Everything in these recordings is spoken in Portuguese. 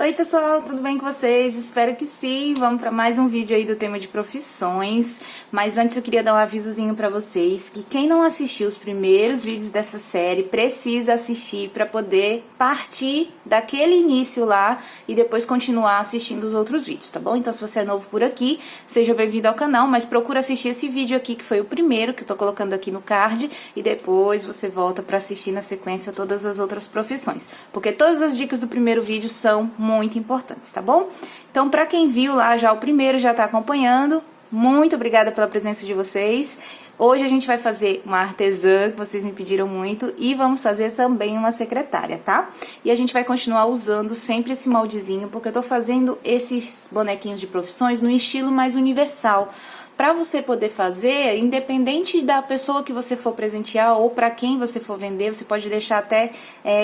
Oi pessoal, tudo bem com vocês? Espero que sim. Vamos para mais um vídeo aí do tema de profissões. Mas antes eu queria dar um avisozinho para vocês que quem não assistiu os primeiros vídeos dessa série precisa assistir para poder partir daquele início lá e depois continuar assistindo os outros vídeos, tá bom? Então se você é novo por aqui, seja bem-vindo ao canal, mas procura assistir esse vídeo aqui que foi o primeiro que eu tô colocando aqui no card e depois você volta para assistir na sequência todas as outras profissões, porque todas as dicas do primeiro vídeo são muito importantes, tá bom? Então, pra quem viu lá já o primeiro, já tá acompanhando, muito obrigada pela presença de vocês. Hoje a gente vai fazer uma artesã, que vocês me pediram muito, e vamos fazer também uma secretária, tá? E a gente vai continuar usando sempre esse moldezinho, porque eu tô fazendo esses bonequinhos de profissões no estilo mais universal, para você poder fazer, independente da pessoa que você for presentear ou para quem você for vender, você pode deixar até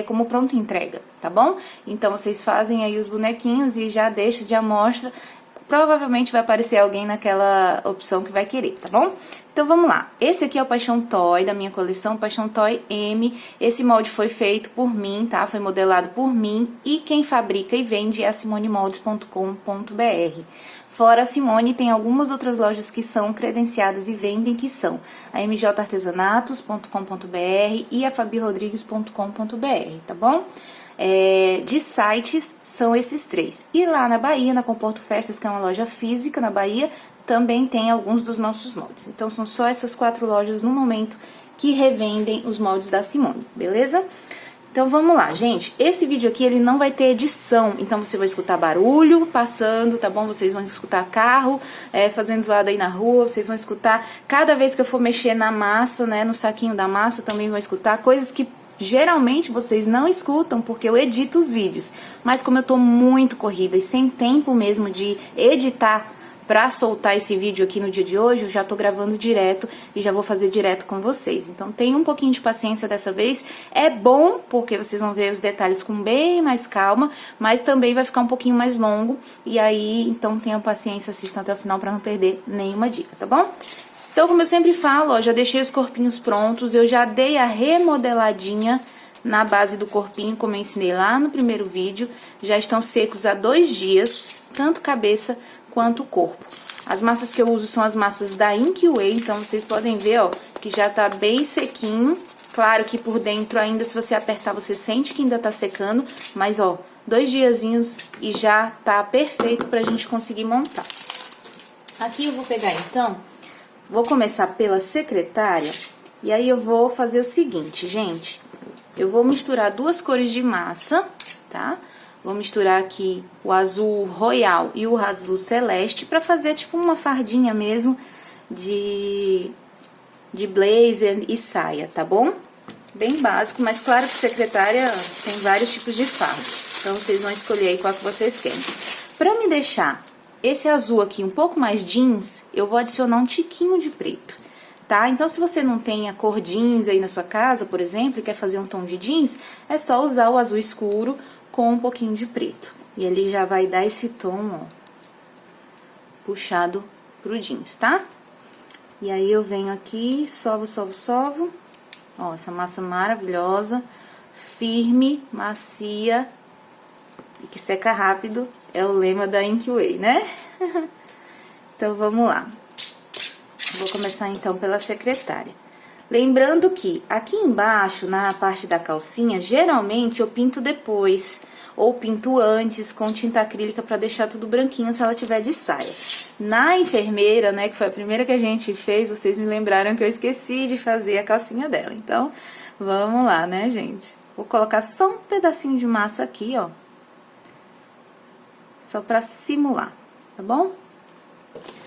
como pronta entrega, tá bom? Então vocês fazem aí os bonequinhos e já deixa de amostra. Provavelmente vai aparecer alguém naquela opção que vai querer, tá bom? Então vamos lá. Esse aqui é o Paixão Toy da minha coleção, Paixão Toy M. Esse molde foi feito por mim, tá? Foi modelado por mim e quem fabrica e vende é a simonemoldes.com.br. Fora a Simone, tem algumas outras lojas que são credenciadas e vendem, que são a mjartesanatos.com.br e a fabirodrigues.com.br, tá bom? De sites são esses três. E lá na Bahia, na Comporto Festas, que é uma loja física na Bahia, também tem alguns dos nossos moldes. Então são só essas 4 lojas no momento que revendem os moldes da Simone, beleza? Então vamos lá, gente. Esse vídeo aqui ele não vai ter edição, então você vai escutar barulho passando, tá bom? Vocês vão escutar carro fazendo zoada aí na rua, vocês vão escutar cada vez que eu for mexer na massa, né, no saquinho da massa, também vão escutar coisas que geralmente vocês não escutam porque eu edito os vídeos, mas como eu tô muito corrida e sem tempo mesmo de editar pra soltar esse vídeo aqui no dia de hoje, eu já tô gravando direto e já vou fazer direto com vocês. Então tenha um pouquinho de paciência dessa vez, é bom porque vocês vão ver os detalhes com bem mais calma, mas também vai ficar um pouquinho mais longo, e aí então tenham paciência, assistam até o final pra não perder nenhuma dica, tá bom? Então, como eu sempre falo, ó, já deixei os corpinhos prontos, eu já dei a remodeladinha na base do corpinho, como eu ensinei lá no primeiro vídeo. Já estão secos há 2 dias, tanto cabeça quanto o corpo. As massas que eu uso são as massas da Inkway, então vocês podem ver, ó, que já tá bem sequinho. Claro que por dentro ainda, se você apertar, você sente que ainda tá secando, mas ó, 2 diazinhos e já tá perfeito pra gente conseguir montar. Aqui eu vou pegar então... Vou começar pela secretária, e aí eu vou fazer o seguinte, gente. Eu vou misturar 2 cores de massa, tá? Vou misturar aqui o azul royal e o azul celeste pra fazer tipo uma fardinha mesmo de blazer e saia, tá bom? Bem básico, mas claro que secretária tem vários tipos de farda. Então vocês vão escolher aí qual que vocês querem. Pra me deixar esse azul aqui um pouco mais jeans, eu vou adicionar um tiquinho de preto, tá? Então, se você não tem a cor jeans aí na sua casa, por exemplo, e quer fazer um tom de jeans, é só usar o azul escuro com um pouquinho de preto. E ele já vai dar esse tom, ó, puxado pro jeans, tá? E aí, eu venho aqui, sovo. Ó, essa massa maravilhosa, firme, macia e que seca rápido, é o lema da Inkway, né? Então, vamos lá. Vou começar, então, pela secretária. Lembrando que aqui embaixo, na parte da calcinha, geralmente eu pinto depois, ou pinto antes com tinta acrílica pra deixar tudo branquinho se ela tiver de saia. Na enfermeira, né, que foi a primeira que a gente fez, vocês me lembraram que eu esqueci de fazer a calcinha dela. Então, vamos lá, né, gente? Vou colocar só um pedacinho de massa aqui, ó. Só pra simular, tá bom?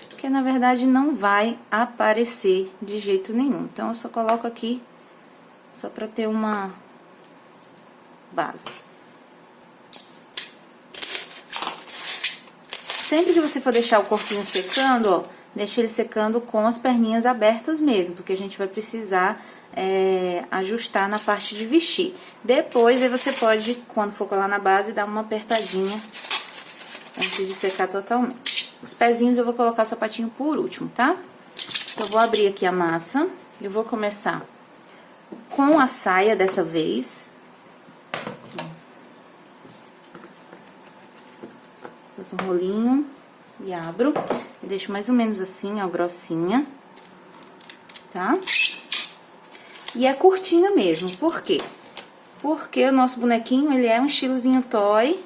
Porque, na verdade, não vai aparecer de jeito nenhum. Então, eu só coloco aqui, só pra ter uma base. Sempre que você for deixar o corpinho secando, ó, deixa ele secando com as perninhas abertas mesmo, porque a gente vai precisar ajustar na parte de vestir. Depois, aí você pode, quando for colar na base, dar uma apertadinha antes de secar totalmente. Os pezinhos eu vou colocar o sapatinho por último, tá? Então, eu vou abrir aqui a massa. Eu vou começar com a saia dessa vez. Faço um rolinho e abro. E deixo mais ou menos assim, ó, grossinha. Tá? E é curtinha mesmo, por quê? Porque o nosso bonequinho, ele é um estilozinho toy.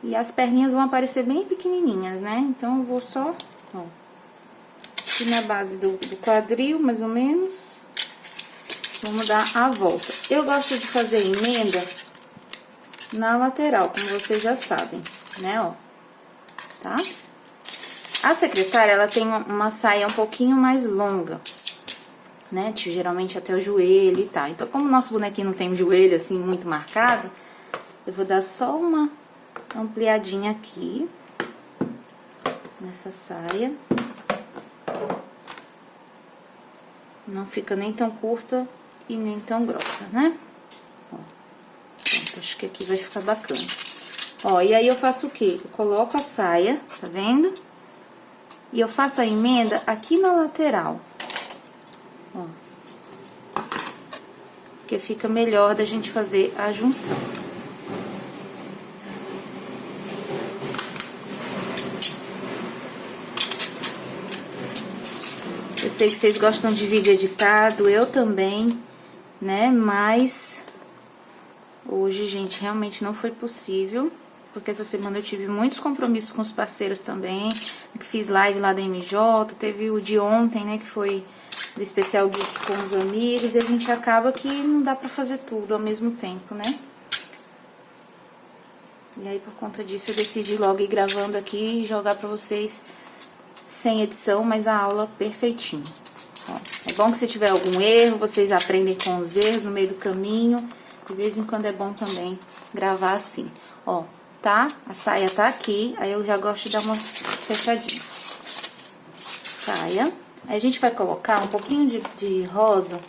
E as perninhas vão aparecer bem pequenininhas, né? Então, eu vou só, ó, aqui na base do quadril, mais ou menos. Vamos dar a volta. Eu gosto de fazer emenda na lateral, como vocês já sabem, né, ó. Tá? A secretária, ela tem uma saia um pouquinho mais longa, né? Geralmente até o joelho e tal. Então, como o nosso bonequinho não tem o joelho, assim, muito marcado, eu vou dar só uma ampliadinha aqui, nessa saia. Não fica nem tão curta e nem tão grossa, né? Ó, pronto, acho que aqui vai ficar bacana. Ó, e aí eu faço o quê? Eu coloco a saia, tá vendo? E eu faço a emenda aqui na lateral. Ó. Porque fica melhor da gente fazer a junção. Eu sei que vocês gostam de vídeo editado, eu também, né? Mas hoje, gente, realmente não foi possível, porque essa semana eu tive muitos compromissos com os parceiros também. Fiz live lá da MJ, teve o de ontem, né, que foi do Especial Geek com os amigos, e a gente acaba que não dá pra fazer tudo ao mesmo tempo, né? E aí, por conta disso, eu decidi logo ir gravando aqui e jogar pra vocês sem edição, mas a aula perfeitinho. Ó, é bom que se tiver algum erro, vocês aprendem com os erros no meio do caminho. De vez em quando é bom também gravar assim. Ó, tá? A saia tá aqui, aí eu já gosto de dar uma fechadinha. Saia. Aí a gente vai colocar um pouquinho de rosa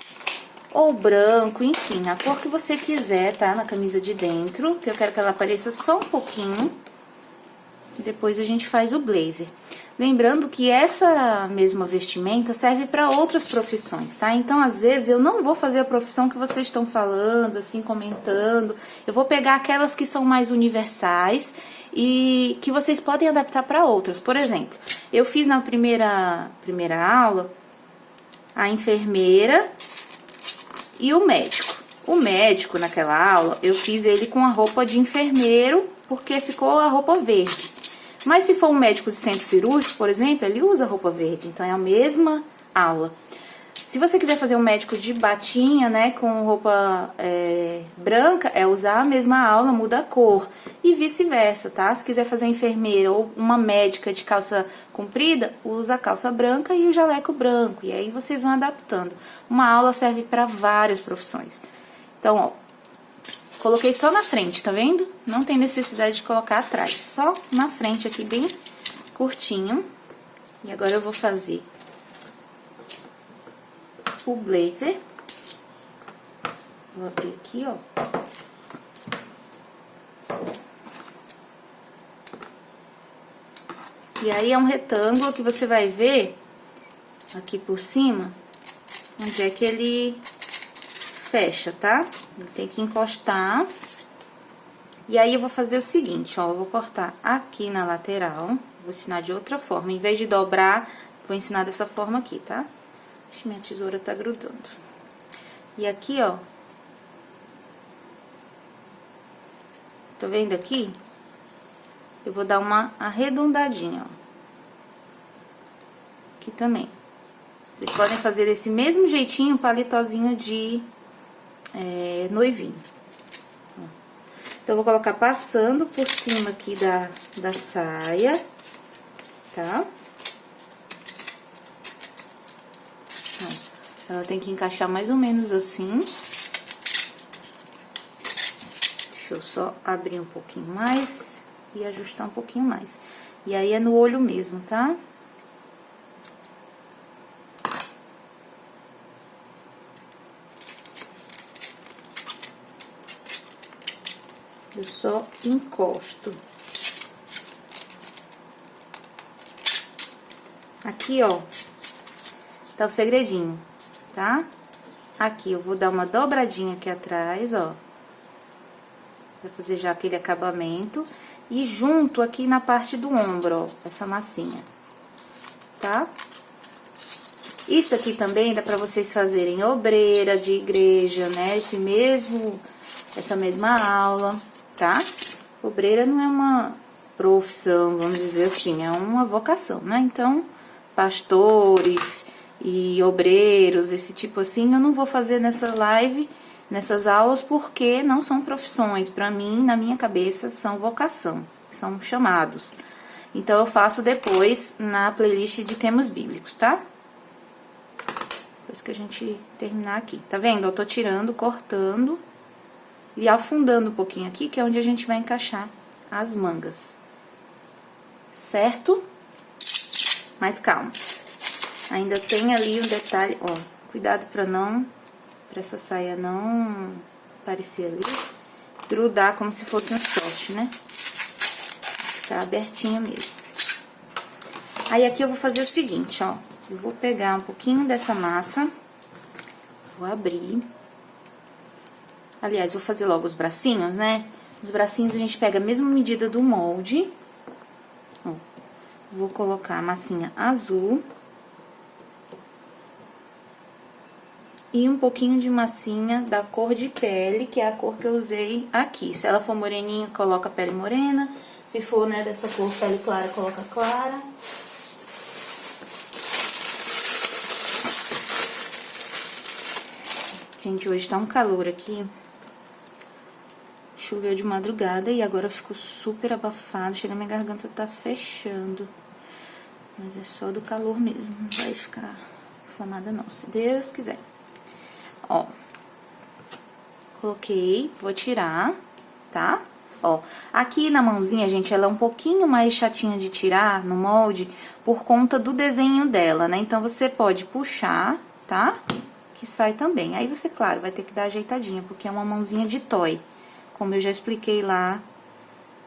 ou branco, enfim, a cor que você quiser, tá? Na camisa de dentro, que eu quero que ela apareça só um pouquinho. Depois a gente faz o blazer. Lembrando que essa mesma vestimenta serve para outras profissões, tá? Então, às vezes, eu não vou fazer a profissão que vocês estão falando, assim, comentando. Eu vou pegar aquelas que são mais universais e que vocês podem adaptar para outras. Por exemplo, eu fiz na primeira aula a enfermeira e o médico. O médico, naquela aula, eu fiz ele com a roupa de enfermeiro, porque ficou a roupa verde. Mas se for um médico de centro cirúrgico, por exemplo, ele usa roupa verde, então é a mesma aula. Se você quiser fazer um médico de batinha, né, com roupa branca, é usar a mesma aula, muda a cor. E vice-versa, tá? Se quiser fazer enfermeira ou uma médica de calça comprida, usa a calça branca e o jaleco branco. E aí vocês vão adaptando. Uma aula serve para várias profissões. Então, ó, coloquei só na frente, tá vendo? Não tem necessidade de colocar atrás, só na frente aqui, bem curtinho. E agora eu vou fazer o blazer. Vou abrir aqui, ó. E aí é um retângulo que você vai ver aqui por cima, onde é que ele fecha, tá? Ele tem que encostar. E aí eu vou fazer o seguinte, ó, eu vou cortar aqui na lateral, vou ensinar de outra forma, em vez de dobrar, vou ensinar dessa forma aqui, tá? Acho minha tesoura tá grudando. E aqui, ó, tá vendo aqui? Eu vou dar uma arredondadinha, ó. Aqui também. Vocês podem fazer desse mesmo jeitinho, um palitozinho de noivinho. Então, eu vou colocar passando por cima aqui da saia, tá? Ela tem que encaixar mais ou menos assim. Deixa eu só abrir um pouquinho mais e ajustar um pouquinho mais. E aí, é no olho mesmo, tá? Eu só encosto. Aqui, ó, tá o segredinho, tá? Aqui eu vou dar uma dobradinha aqui atrás, ó. Pra fazer já aquele acabamento. e junto aqui na parte do ombro, ó, essa massinha, tá? Isso aqui também dá pra vocês fazerem obreira de igreja, né? Essa mesma aula, tá? Obreira não é uma profissão, vamos dizer assim, é uma vocação, né? Então, pastores e obreiros, esse tipo assim, eu não vou fazer nessa live, nessas aulas, porque não são profissões. Pra mim, na minha cabeça, são vocação, são chamados. Então, eu faço depois na playlist de temas bíblicos, tá? Depois que a gente terminar aqui. Tá vendo? Eu tô tirando, cortando e afundando um pouquinho aqui, que é onde a gente vai encaixar as mangas. Certo? Mas calma. Ainda tem ali um detalhe, ó. Cuidado pra essa saia não parecer ali, grudar como se fosse um short, né? Tá abertinho mesmo. Aí aqui eu vou fazer o seguinte, ó. Eu vou pegar um pouquinho dessa massa, vou abrir. Aliás, vou fazer logo os bracinhos, né? Os bracinhos a gente pega a mesma medida do molde. Ó, vou colocar a massinha azul. E um pouquinho de massinha da cor de pele, que é a cor que eu usei aqui. Se ela for moreninha, coloca pele morena. Se for, né, dessa cor pele clara, coloca clara. Gente, hoje tá um calor aqui. Choveu de madrugada e agora ficou super abafado. Chega, minha garganta tá fechando. Mas é só do calor mesmo. Não vai ficar inflamada não, se Deus quiser. Ó. Coloquei. Vou tirar, tá? Ó. Aqui na mãozinha, gente, ela é um pouquinho mais chatinha de tirar no molde por conta do desenho dela, né? Então, você pode puxar, tá? Que sai também. Aí você, claro, vai ter que dar ajeitadinha, porque é uma mãozinha de toy, como eu já expliquei lá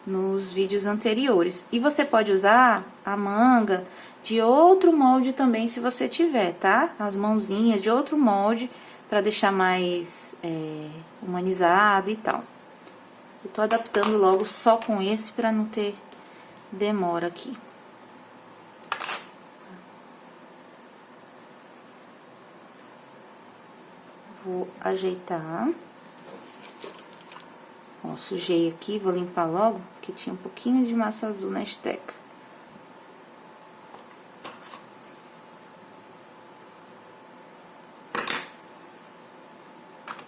nos vídeos anteriores. E você pode usar a manga de outro molde também, se você tiver, tá? As mãozinhas de outro molde, pra deixar mais humanizado e tal. Eu tô adaptando logo só com esse pra não ter demora aqui. Vou ajeitar. Ó, sujei aqui, vou limpar logo, porque tinha um pouquinho de massa azul na esteca.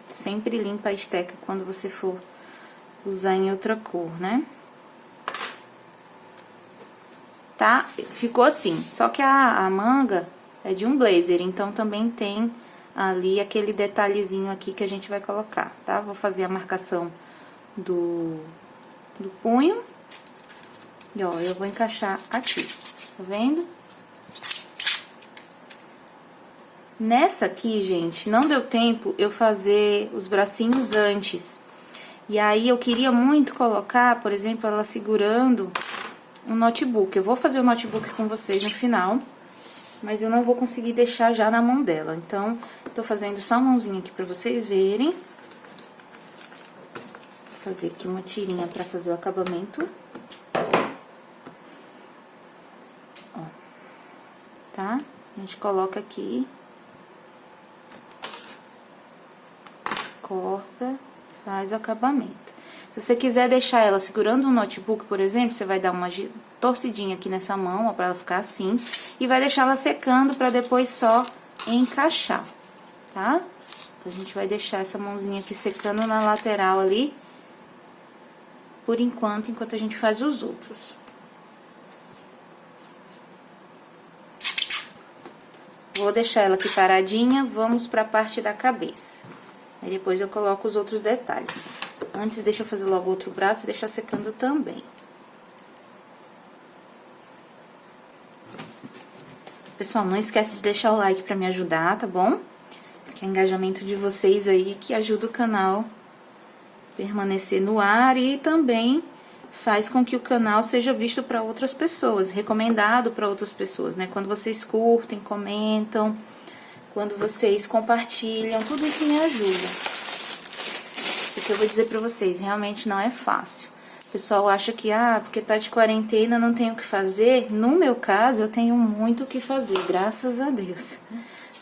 Sempre limpa a esteca quando você for usar em outra cor, né? Tá? Ficou assim. Só que a manga é de um blazer, então também tem ali aquele detalhezinho aqui que a gente vai colocar, tá? Vou fazer a marcação do punho. E, ó, eu vou encaixar aqui, tá vendo? Nessa aqui, gente, não deu tempo eu fazer os bracinhos antes. E aí, eu queria muito colocar, por exemplo, ela segurando um notebook. Eu vou fazer o notebook com vocês no final, mas eu não vou conseguir deixar já na mão dela. Então, tô fazendo só a mãozinha aqui pra vocês verem. Vou fazer aqui uma tirinha pra fazer o acabamento. Ó. Tá? A gente coloca aqui. Corta, faz o acabamento. Se você quiser deixar ela segurando um notebook, por exemplo, você vai dar uma torcidinha aqui nessa mão, ó, pra ela ficar assim. E vai deixar ela secando pra depois só encaixar, tá? Então, a gente vai deixar essa mãozinha aqui secando na lateral ali, por enquanto a gente faz os outros. Vou deixar ela aqui paradinha, vamos pra parte da cabeça. Aí depois eu coloco os outros detalhes. Antes, deixa eu fazer logo outro braço e deixar secando também. Pessoal, não esquece de deixar o like pra me ajudar, tá bom? Porque é o engajamento de vocês aí que ajuda o canal a permanecer no ar e também faz com que o canal seja visto para outras pessoas, recomendado para outras pessoas, né? Quando vocês curtem, comentam, quando vocês compartilham, tudo isso me ajuda. Porque eu vou dizer pra vocês, realmente não é fácil. O pessoal acha que, porque tá de quarentena, não tenho o que fazer. No meu caso, eu tenho muito o que fazer, graças a Deus.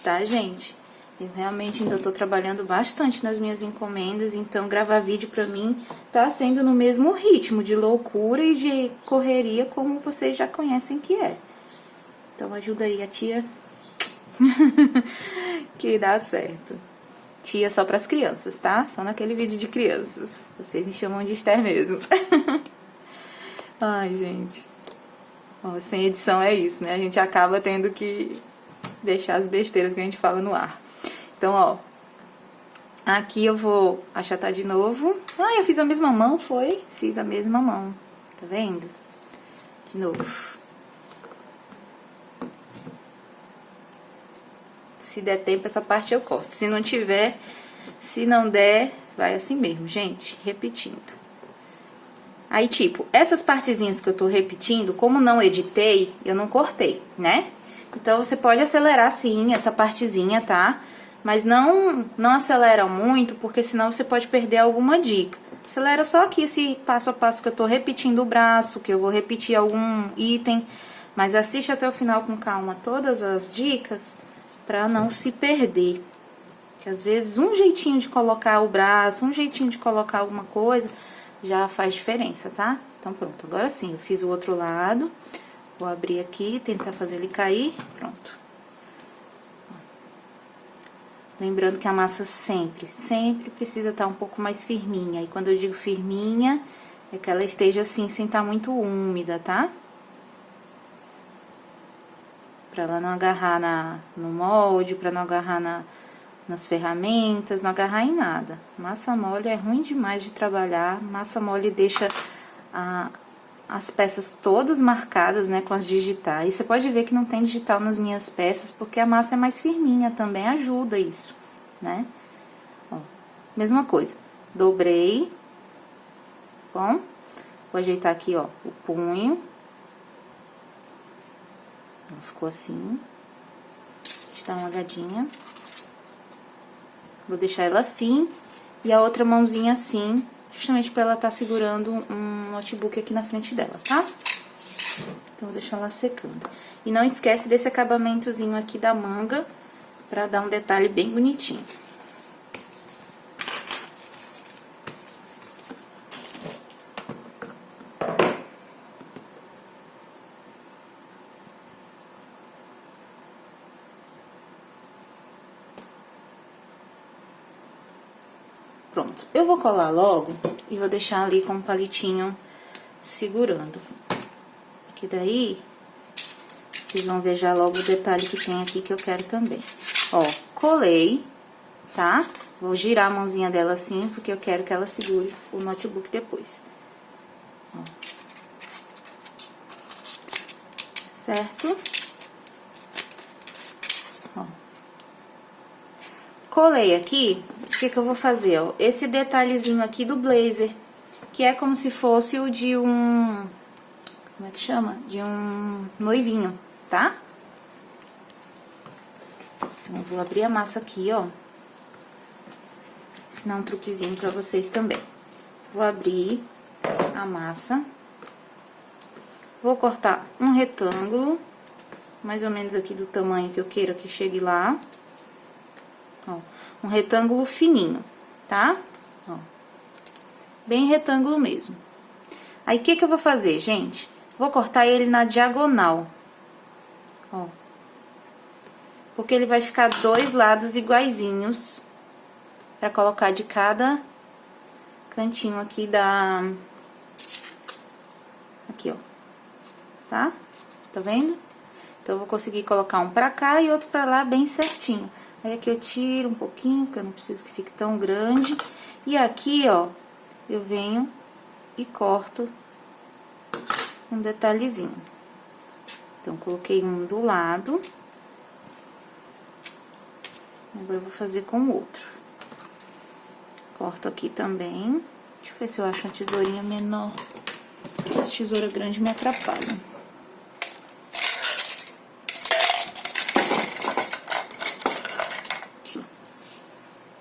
Tá, gente? Eu realmente ainda tô trabalhando bastante nas minhas encomendas, então gravar vídeo pra mim tá sendo no mesmo ritmo de loucura e de correria, como vocês já conhecem que é. Então ajuda aí a tia que dá certo. Tia só pras crianças, tá? Só naquele vídeo de crianças. Vocês me chamam de Esther mesmo. Ai, gente. Ó, sem edição é isso, né? A gente acaba tendo que deixar as besteiras que a gente fala no ar. Então, ó. Aqui eu vou achatar de novo. Eu fiz a mesma mão, foi? Fiz a mesma mão. Tá vendo? De novo. Se der tempo, essa parte eu corto. Se não tiver, se não der, vai assim mesmo, gente. Repetindo. Aí, tipo, essas partezinhas que eu tô repetindo, como não editei, eu não cortei, né? Então, você pode acelerar, sim, essa partezinha, tá? Mas não acelera muito, porque senão você pode perder alguma dica. Acelera só aqui esse passo a passo que eu tô repetindo o braço, que eu vou repetir algum item. Mas assiste até o final com calma todas as dicas, pra não se perder. Que às vezes um jeitinho de colocar o braço, um jeitinho de colocar alguma coisa, já faz diferença, tá? Então pronto, agora sim, eu fiz o outro lado. Vou abrir aqui, tentar fazer ele cair, pronto. Lembrando que a massa sempre precisa estar um pouco mais firminha. E quando eu digo firminha, é que ela esteja assim, sem estar muito úmida, tá? Pra ela não agarrar no molde, pra não agarrar nas ferramentas, não agarrar em nada. Massa mole é ruim demais de trabalhar. Massa mole deixa as peças todas marcadas, né, com as digitais. Você pode ver que não tem digital nas minhas peças, porque a massa é mais firminha, também ajuda isso, né? Ó, mesma coisa, dobrei, bom? Vou ajeitar aqui, ó, o punho. Ficou assim. Deixa eu dar uma olhadinha. Vou deixar ela assim, e a outra mãozinha assim, justamente pra ela estar segurando um notebook aqui na frente dela, tá? Então, vou deixar ela secando. E não esquece desse acabamentozinho aqui da manga, pra dar um detalhe bem bonitinho. Pronto, eu vou colar logo e vou deixar ali com um palitinho segurando. Que daí, vocês vão ver já logo o detalhe que tem aqui que eu quero também. Ó, colei, tá? Vou girar a mãozinha dela assim, porque eu quero que ela segure o notebook depois. Ó. Certo? Ó. Colei aqui, o que eu vou fazer, ó? Esse detalhezinho aqui do blazer, que é como se fosse o de um... Como é que chama? De um noivinho, tá? Então, eu vou abrir a massa aqui, ó. Ensinar um truquezinho pra vocês também. Vou abrir a massa. Vou cortar um retângulo, mais ou menos aqui do tamanho que eu queira que chegue lá. Ó, um retângulo fininho, tá? Ó, bem retângulo mesmo. Aí, o que eu vou fazer, gente? Vou cortar ele na diagonal, ó. Porque ele vai ficar dois lados iguaizinhos, pra colocar de cada cantinho aqui Aqui, ó. Tá? Tá vendo? Então, eu vou conseguir colocar um pra cá e outro pra lá bem certinho. Aí, aqui eu tiro um pouquinho, porque eu não preciso que fique tão grande. E aqui, ó, eu venho e corto um detalhezinho. Então, coloquei um do lado. Agora, eu vou fazer com o outro. Corto aqui também. Deixa eu ver se eu acho uma tesourinha menor. Essa tesoura grande me atrapalha. Aqui.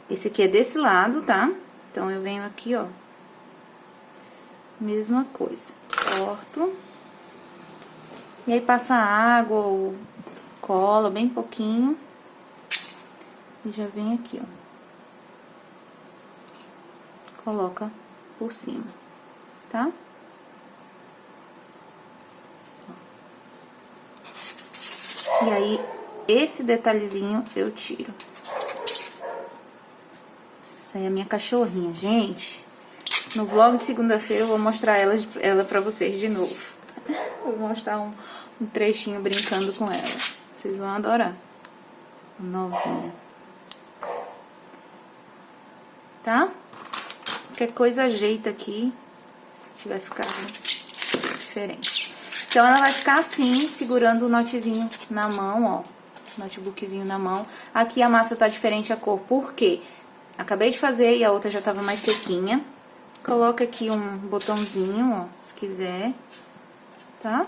Esse aqui é desse lado, tá? Então, eu venho aqui, ó. mesma coisa. Corto. E aí passa água ou cola bem pouquinho. E já vem aqui, ó. Coloca por cima, tá? E aí, esse detalhezinho eu tiro. Essa aí é a minha cachorrinha, gente. No vlog de segunda-feira eu vou mostrar ela pra vocês de novo. Vou mostrar um trechinho brincando com ela. Vocês vão adorar. Novinha. Tá? Qualquer coisa ajeita aqui, se tiver ficado diferente. Então, ela vai ficar assim, segurando o notezinho na mão, ó. Notebookzinho na mão. Aqui a massa tá diferente a cor, por quê? Acabei de fazer e a outra já tava mais sequinha. Coloca aqui um botãozinho, ó, se quiser, tá?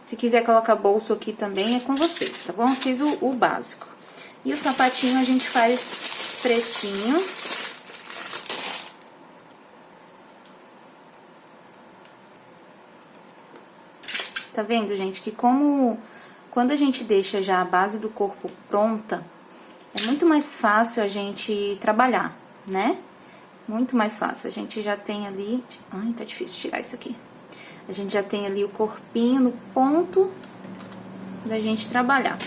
Se quiser colocar bolso aqui também, é com vocês, tá bom? Fiz o básico. E o sapatinho a gente faz pretinho. Tá vendo, gente, que quando a gente deixa já a base do corpo pronta, é muito mais fácil a gente trabalhar, né? Muito mais fácil. A gente já tem ali... Ai, tá difícil tirar isso aqui. A gente já tem ali o corpinho no ponto da gente trabalhar.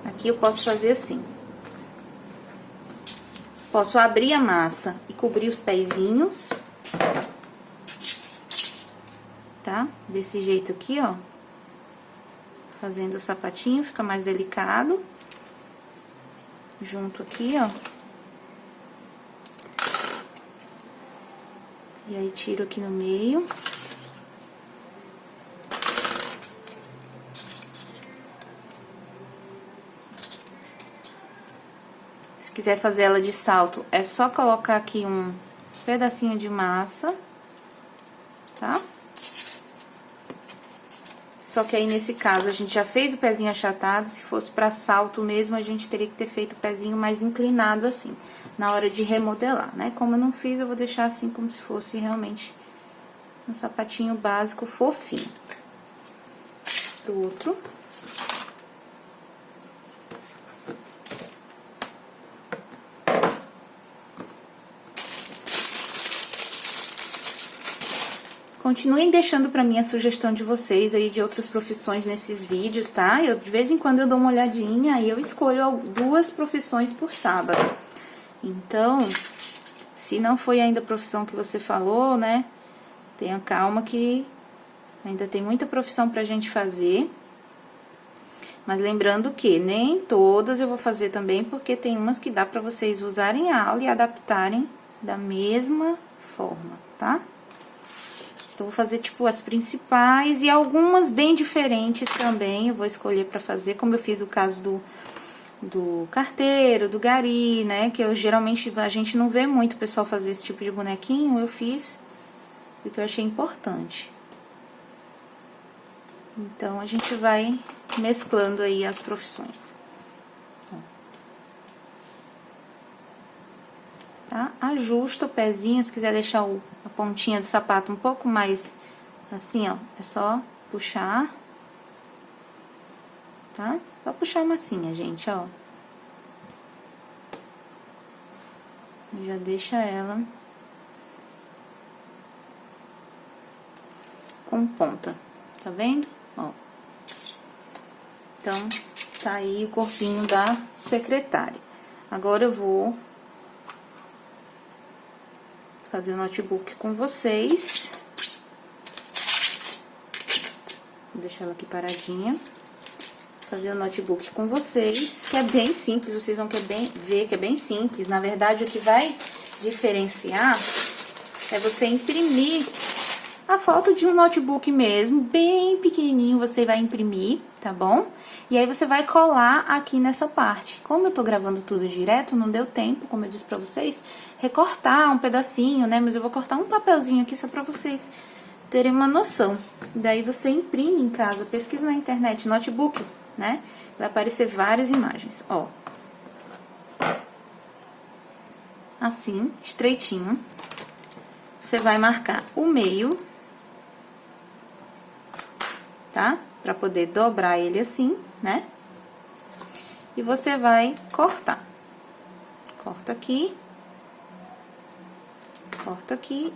Aqui eu posso fazer assim. Posso abrir a massa e cobrir os pezinhos. Tá? Desse jeito aqui, ó. Fazendo o sapatinho, fica mais delicado. Junto aqui, ó. E aí, tiro aqui no meio. Se quiser fazer ela de salto, é só colocar aqui um pedacinho de massa, tá? Só que aí, nesse caso, a gente já fez o pezinho achatado. Se fosse pra salto mesmo, a gente teria que ter feito o pezinho mais inclinado assim, na hora de remodelar, né? Como eu não fiz, eu vou deixar assim como se fosse realmente um sapatinho básico fofinho. Pro outro. Continuem deixando pra mim a sugestão de vocês aí de outras profissões nesses vídeos, tá? Eu, de vez em quando, eu dou uma olhadinha e eu escolho 2 profissões por sábado. Então, se não foi ainda a profissão que você falou, né? Tenha calma que ainda tem muita profissão pra gente fazer. Mas lembrando que nem todas eu vou fazer também, porque tem umas que dá pra vocês usarem a aula e adaptarem da mesma forma, tá? Então, vou fazer, tipo, as principais e algumas bem diferentes também. Eu vou escolher pra fazer, como eu fiz o caso do carteiro, do gari, né? Que eu geralmente, a gente não vê muito o pessoal fazer esse tipo de bonequinho. Eu fiz porque eu achei importante. Então, a gente vai mesclando aí as profissões. Tá? Ajusta o pezinho, se quiser deixar a pontinha do sapato um pouco mais assim, ó, é só puxar, tá? Só puxar a massinha, gente, ó. Já deixa ela com ponta, tá vendo? Ó. Então, tá aí o corpinho da secretária. Agora eu vou fazer o notebook com vocês. Vou deixar ela aqui paradinha. Fazer o notebook com vocês, que é bem simples, vocês vão ver que é bem simples. Na verdade, o que vai diferenciar é você imprimir a foto de um notebook mesmo, bem pequenininho, você vai imprimir, tá bom? E aí você vai colar aqui nessa parte. Como eu tô gravando tudo direto, não deu tempo, como eu disse pra vocês, recortar um pedacinho, né? Mas eu vou cortar um papelzinho aqui só pra vocês terem uma noção. Daí você imprime em casa, pesquisa na internet, notebook, né? Vai aparecer várias imagens, ó. assim, estreitinho. Você vai marcar o meio, tá? Pra poder dobrar ele assim, né? E você vai cortar. Corta aqui. Corta aqui.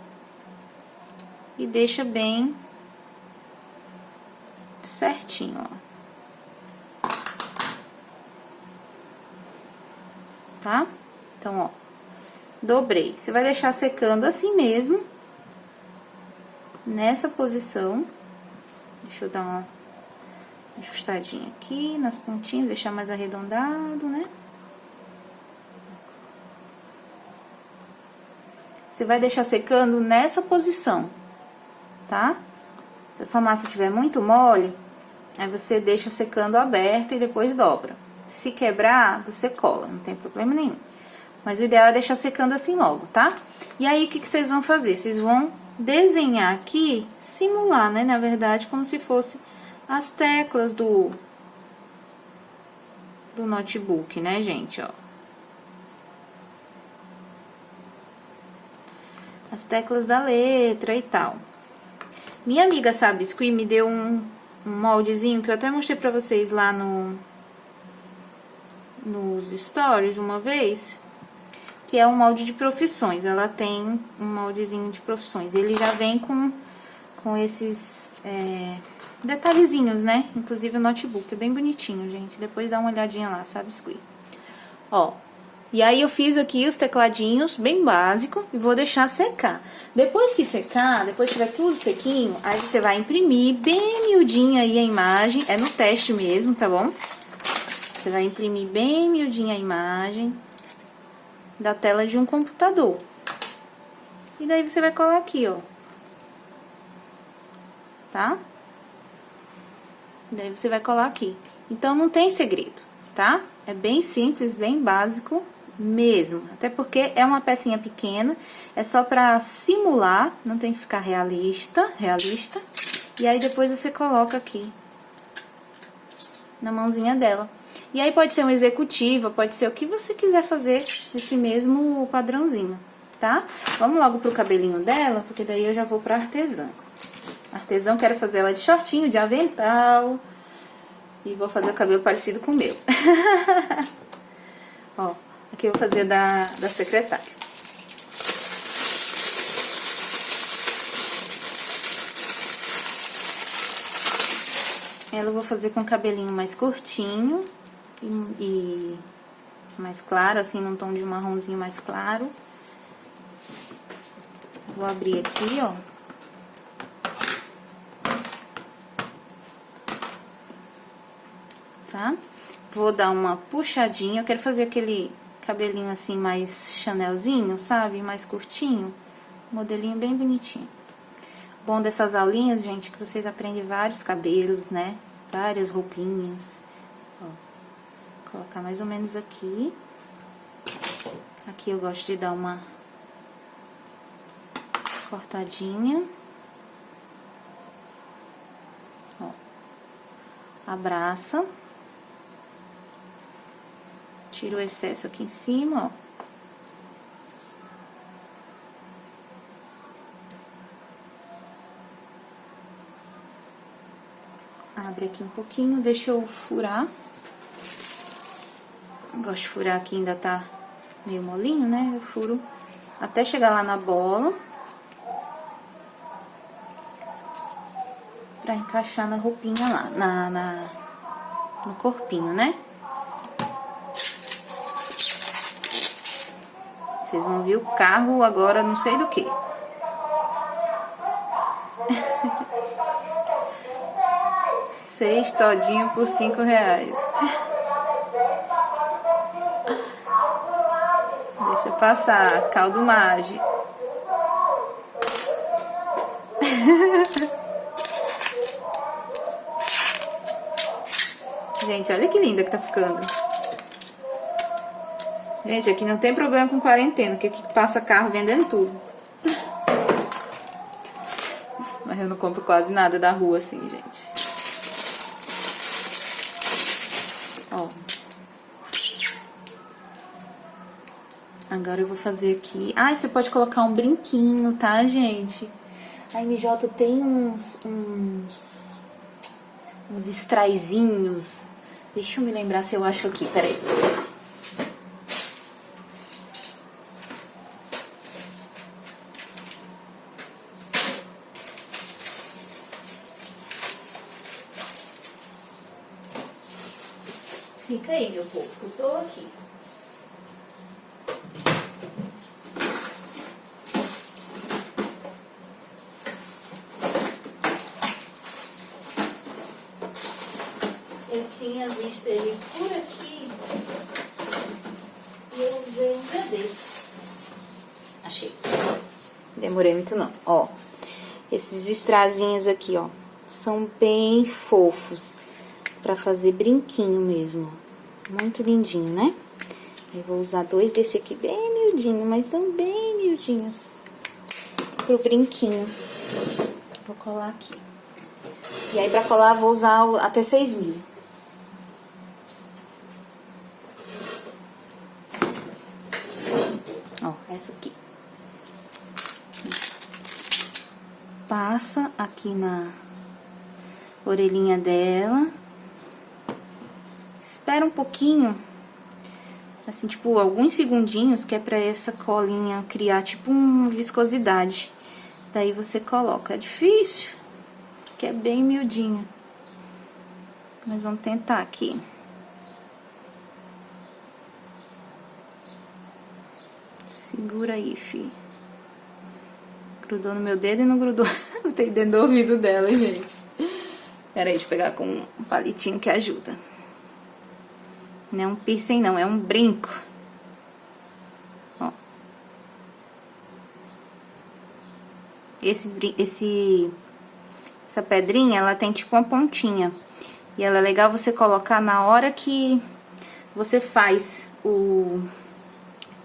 E deixa bem certinho, ó. Tá? Então, ó. Dobrei. Você vai deixar secando assim mesmo. Nessa posição. Deixa eu dar uma ajustadinha aqui nas pontinhas, deixar mais arredondado, né? Você vai deixar secando nessa posição, tá? Se a sua massa estiver muito mole, aí você deixa secando aberta e depois dobra. Se quebrar, você cola, não tem problema nenhum. Mas o ideal é deixar secando assim logo, tá? E aí, o que vocês vão fazer? Vocês vão desenhar aqui, simular, né? Na verdade, como se fosse as teclas do notebook, né, gente, ó. As teclas da letra e tal. Minha amiga Sabiscuit me deu um moldezinho que eu até mostrei pra vocês lá nos stories uma vez, que é um molde de profissões. Ela tem um moldezinho de profissões. Ele já vem com esses detalhezinhos, né? Inclusive o notebook. É bem bonitinho, gente. Depois dá uma olhadinha lá, Sabiscuit. Ó. E aí eu fiz aqui os tecladinhos, bem básico, e vou deixar secar. Depois que secar, depois que tiver tudo sequinho, aí você vai imprimir bem miudinha aí a imagem. É no teste mesmo, tá bom? Você vai imprimir bem miudinha a imagem da tela de um computador. E daí você vai colar aqui, ó. Tá? Daí você vai colar aqui. Então, não tem segredo, tá? É bem simples, bem básico mesmo. Até porque é uma pecinha pequena, é só pra simular, não tem que ficar realista. E aí, depois você coloca aqui na mãozinha dela. E aí, pode ser uma executiva, pode ser o que você quiser fazer esse mesmo padrãozinho, tá? Vamos logo pro cabelinho dela, porque daí eu já vou pra artesã. Artesã, quero fazer ela de shortinho, de avental. E vou fazer o cabelo parecido com o meu. Ó, aqui eu vou fazer da secretária. Ela eu vou fazer com o cabelinho mais curtinho e mais claro, assim, num tom de marronzinho mais claro. Vou abrir aqui, ó. Tá? Vou dar uma puxadinha. Eu quero fazer aquele cabelinho assim mais chanelzinho, sabe? Mais curtinho. Modelinho bem bonitinho. Bom dessas aulinhas, gente, que vocês aprendem vários cabelos, né? Várias roupinhas. Ó, colocar mais ou menos aqui. Aqui eu gosto de dar uma cortadinha. Ó, abraça. Tira o excesso aqui em cima, ó. Abre aqui um pouquinho, deixa eu furar. Gosto de furar aqui, ainda tá meio molinho, né? Eu furo até chegar lá na bola. Pra encaixar na roupinha lá, no corpinho, né? Vocês vão ver o carro agora, não sei do que. Seis todinho por R$5. Deixa eu passar, caldo mágico. Gente, olha que linda que tá ficando. Gente, aqui não tem problema com quarentena, que aqui passa carro vendendo tudo. Mas eu não compro quase nada da rua assim, gente. Ó. Agora eu vou fazer aqui... Ah, você pode colocar um brinquinho, tá, gente? A MJ tem uns straizinhos. Deixa eu me lembrar se eu acho aqui, peraí. Fica aí, meu povo, eu tô aqui. Eu tinha visto ele por aqui e eu usei um dia desse. Achei. Demorei muito não. Ó, esses strazinhos aqui, ó, são bem fofos pra fazer brinquinho mesmo. Muito lindinho, né? Eu vou usar 2 desse aqui bem miudinho, mas são bem miudinhos pro brinquinho. Vou colar aqui. E aí pra colar vou usar até 6.000. Ó, essa aqui. Passa aqui na orelhinha dela. Espera um pouquinho, assim, tipo, alguns segundinhos, que é pra essa colinha criar, tipo, uma viscosidade. Daí você coloca. É difícil, que é bem miudinho. Mas vamos tentar aqui. Segura aí, fi. Grudou no meu dedo e não grudou. Não tem dentro do ouvido dela, gente. Pera aí, deixa eu pegar com um palitinho que ajuda. Não é um piercing, não, é um brinco. Ó. Essa pedrinha, ela tem tipo uma pontinha. E ela é legal você colocar na hora que você faz o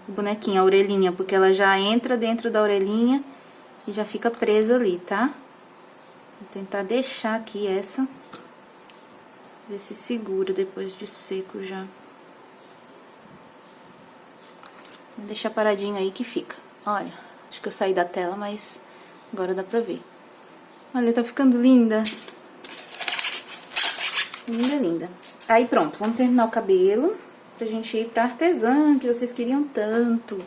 bonequinho, a orelhinha, porque ela já entra dentro da orelhinha e já fica presa ali, tá? Vou tentar deixar aqui essa. Ver se segura depois de seco já. Vou deixar paradinho aí que fica. Olha, acho que eu saí da tela, mas agora dá pra ver. Olha, tá ficando linda. Linda, linda. Aí pronto, vamos terminar o cabelo pra gente ir pra artesã, que vocês queriam tanto.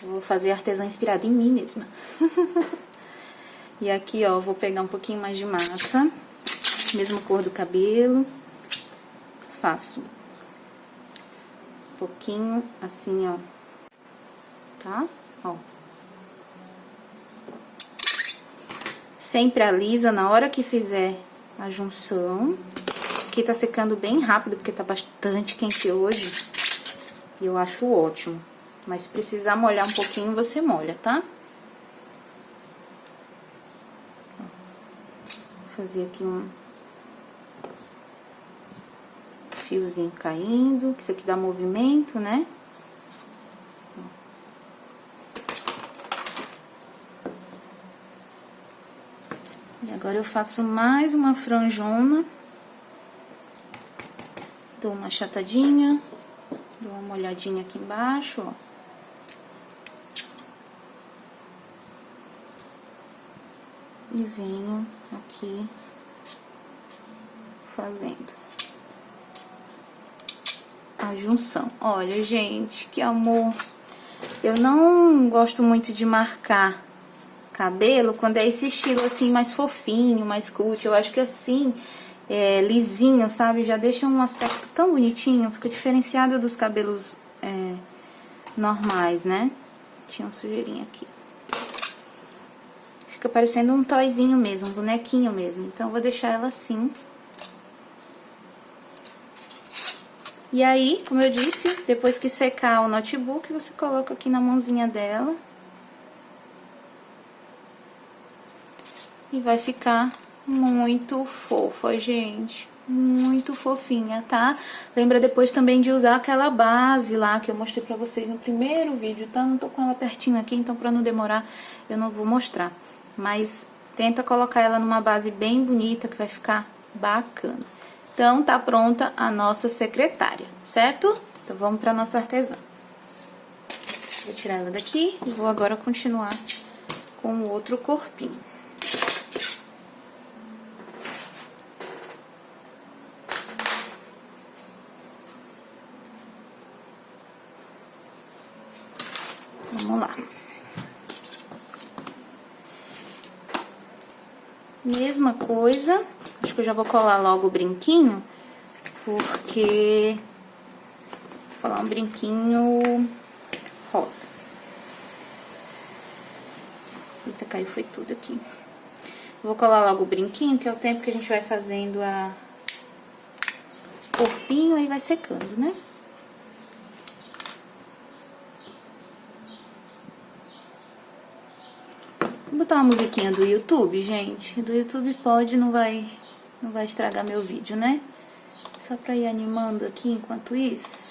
Vou fazer artesã inspirada em mim mesma. E aqui, ó, vou pegar um pouquinho mais de massa. Mesma cor do cabelo. Faço um pouquinho assim, ó. Tá? Ó. Sempre alisa na hora que fizer a junção. Aqui tá secando bem rápido, porque tá bastante quente hoje. E eu acho ótimo. Mas se precisar molhar um pouquinho, você molha, tá? Vou fazer aqui um fiozinho caindo, que isso aqui dá movimento, né? E agora eu faço mais uma franjona. Dou uma achatadinha, dou uma molhadinha aqui embaixo, ó. E venho aqui fazendo a junção. Olha, gente, que amor. Eu não gosto muito de marcar cabelo quando é esse estilo assim, mais fofinho, mais cute. Eu acho que assim, lisinho, sabe? Já deixa um aspecto tão bonitinho. Fica diferenciado dos cabelos normais, né? Tinha uma sujeirinha aqui. Fica parecendo um toyzinho mesmo, um bonequinho mesmo. Então, eu vou deixar ela assim. E aí, como eu disse, depois que secar o notebook, você coloca aqui na mãozinha dela. E vai ficar muito fofa, gente. Muito fofinha, tá? Lembra depois também de usar aquela base lá que eu mostrei pra vocês no primeiro vídeo, tá? Não tô com ela pertinho aqui, então pra não demorar eu não vou mostrar. Mas tenta colocar ela numa base bem bonita que vai ficar bacana. Então, tá pronta a nossa secretária, certo? Então, vamos pra nossa artesã. Vou tirar ela daqui e vou agora continuar com o outro corpinho. Vamos lá. Mesma coisa, acho que eu já vou colar logo o brinquinho, porque vou colar um brinquinho rosa. Eita, caiu, foi tudo aqui. Vou colar logo o brinquinho, que é o tempo que a gente vai fazendo a corpinho, aí vai secando, né? Vou botar uma musiquinha do YouTube, gente. Do YouTube pode, não vai estragar meu vídeo, né? Só pra ir animando aqui enquanto isso.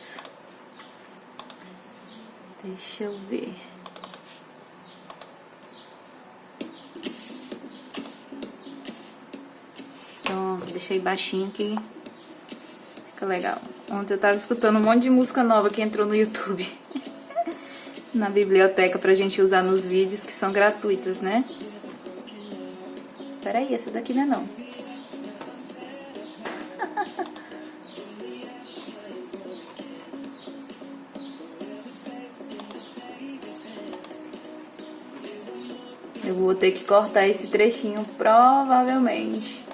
Deixa eu ver. Pronto, deixei baixinho que fica legal. Ontem eu tava escutando um monte de música nova que entrou no YouTube. Na biblioteca pra gente usar nos vídeos, que são gratuitas, né? Peraí, essa daqui não é não. Eu vou ter que cortar esse trechinho, provavelmente.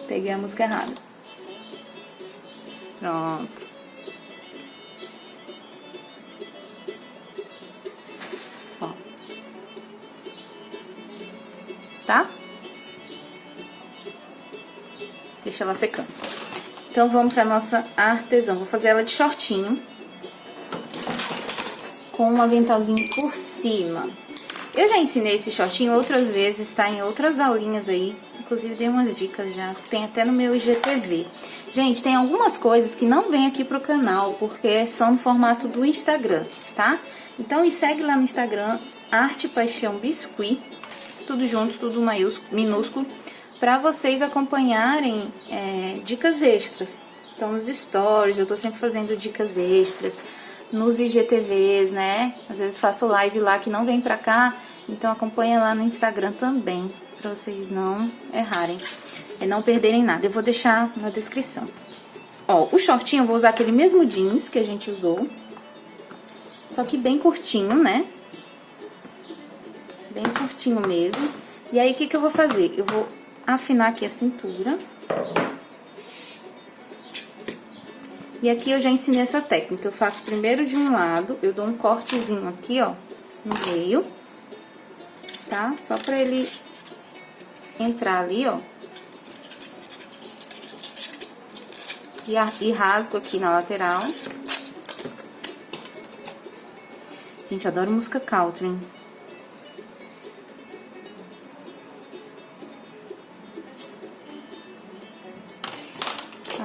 Peguei a música errada. Pronto. Ó. Tá? Deixa ela secando. Então, vamos pra nossa artesã. Vou fazer ela de shortinho. Com um aventalzinho por cima. Eu já ensinei esse shortinho outras vezes, tá? Em outras aulinhas aí. Inclusive, dei umas dicas já. Tem até no meu IGTV. Gente, tem algumas coisas que não vêm aqui pro canal, porque são no formato do Instagram, tá? Então, me segue lá no Instagram, Arte Paixão Biscuit. Tudo junto, tudo minúsculo. Pra vocês acompanharem dicas extras. Então, nos stories, eu tô sempre fazendo dicas extras. Nos IGTVs, né? Às vezes faço live lá que não vem pra cá. Então, acompanha lá no Instagram também. Pra vocês não errarem. E não perderem nada. Eu vou deixar na descrição. Ó, o shortinho eu vou usar aquele mesmo jeans que a gente usou. Só que bem curtinho, né? Bem curtinho mesmo. E aí, o que eu vou fazer? Eu vou afinar aqui a cintura. E aqui eu já ensinei essa técnica. Eu faço primeiro de um lado, eu dou um cortezinho aqui, ó, no meio. Tá? Só pra ele entrar ali, ó. E rasgo aqui na lateral. Gente, eu adoro música country.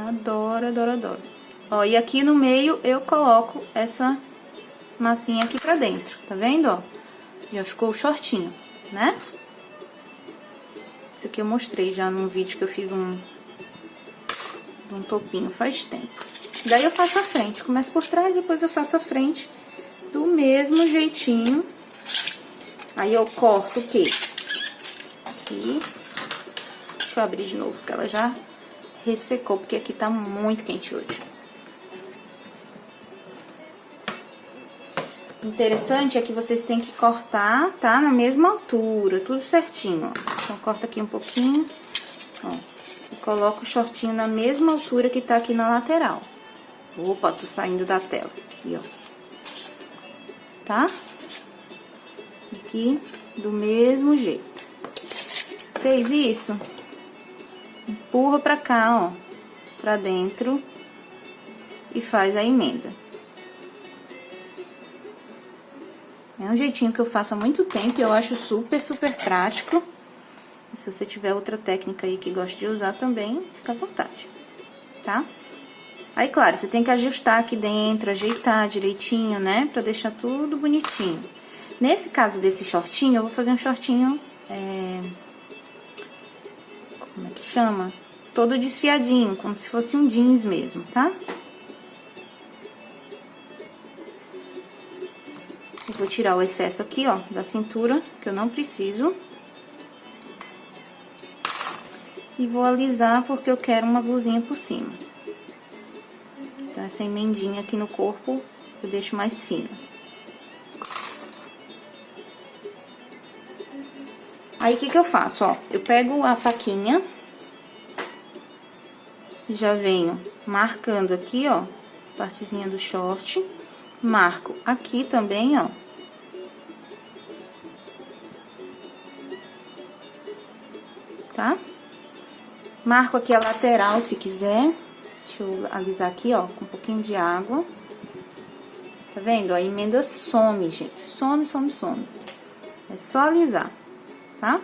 Adoro, adoro, adoro. Ó, e aqui no meio eu coloco essa massinha aqui pra dentro, tá vendo, ó? Já ficou shortinho, né? Isso aqui eu mostrei já num vídeo que eu fiz um topinho faz tempo. Daí eu faço a frente, começo por trás, depois eu faço a frente do mesmo jeitinho. Aí eu corto o quê? Aqui. Deixa eu abrir de novo, porque ela já ressecou, porque aqui tá muito quente hoje. Interessante é que vocês têm que cortar, tá? Na mesma altura, tudo certinho, ó. Então, corta aqui um pouquinho, ó. E coloco o shortinho na mesma altura que tá aqui na lateral. Opa, tô saindo da tela. Aqui, ó. Tá? Aqui, do mesmo jeito. Fez isso? Empurra pra cá, ó. Pra dentro. E faz a emenda. É um jeitinho que eu faço há muito tempo e eu acho super, super prático. E se você tiver outra técnica aí que gosta de usar também, fica à vontade, tá? Aí, claro, você tem que ajustar aqui dentro, ajeitar direitinho, né? Pra deixar tudo bonitinho. Nesse caso desse shortinho, eu vou fazer um shortinho, como é que chama? Todo desfiadinho, como se fosse um jeans mesmo, tá? vou tirar o excesso aqui, ó, da cintura, que eu não preciso. E vou alisar porque eu quero uma blusinha por cima. Então, essa emendinha aqui no corpo eu deixo mais fina. Aí, o que que eu faço, ó? Eu pego a faquinha, já venho marcando aqui, ó, partezinha do short, marco aqui também, ó. Tá? Marco aqui a lateral, se quiser. Deixa eu alisar aqui, ó, com um pouquinho de água. Tá vendo? A emenda some, gente. Some, some, some. É só alisar, tá?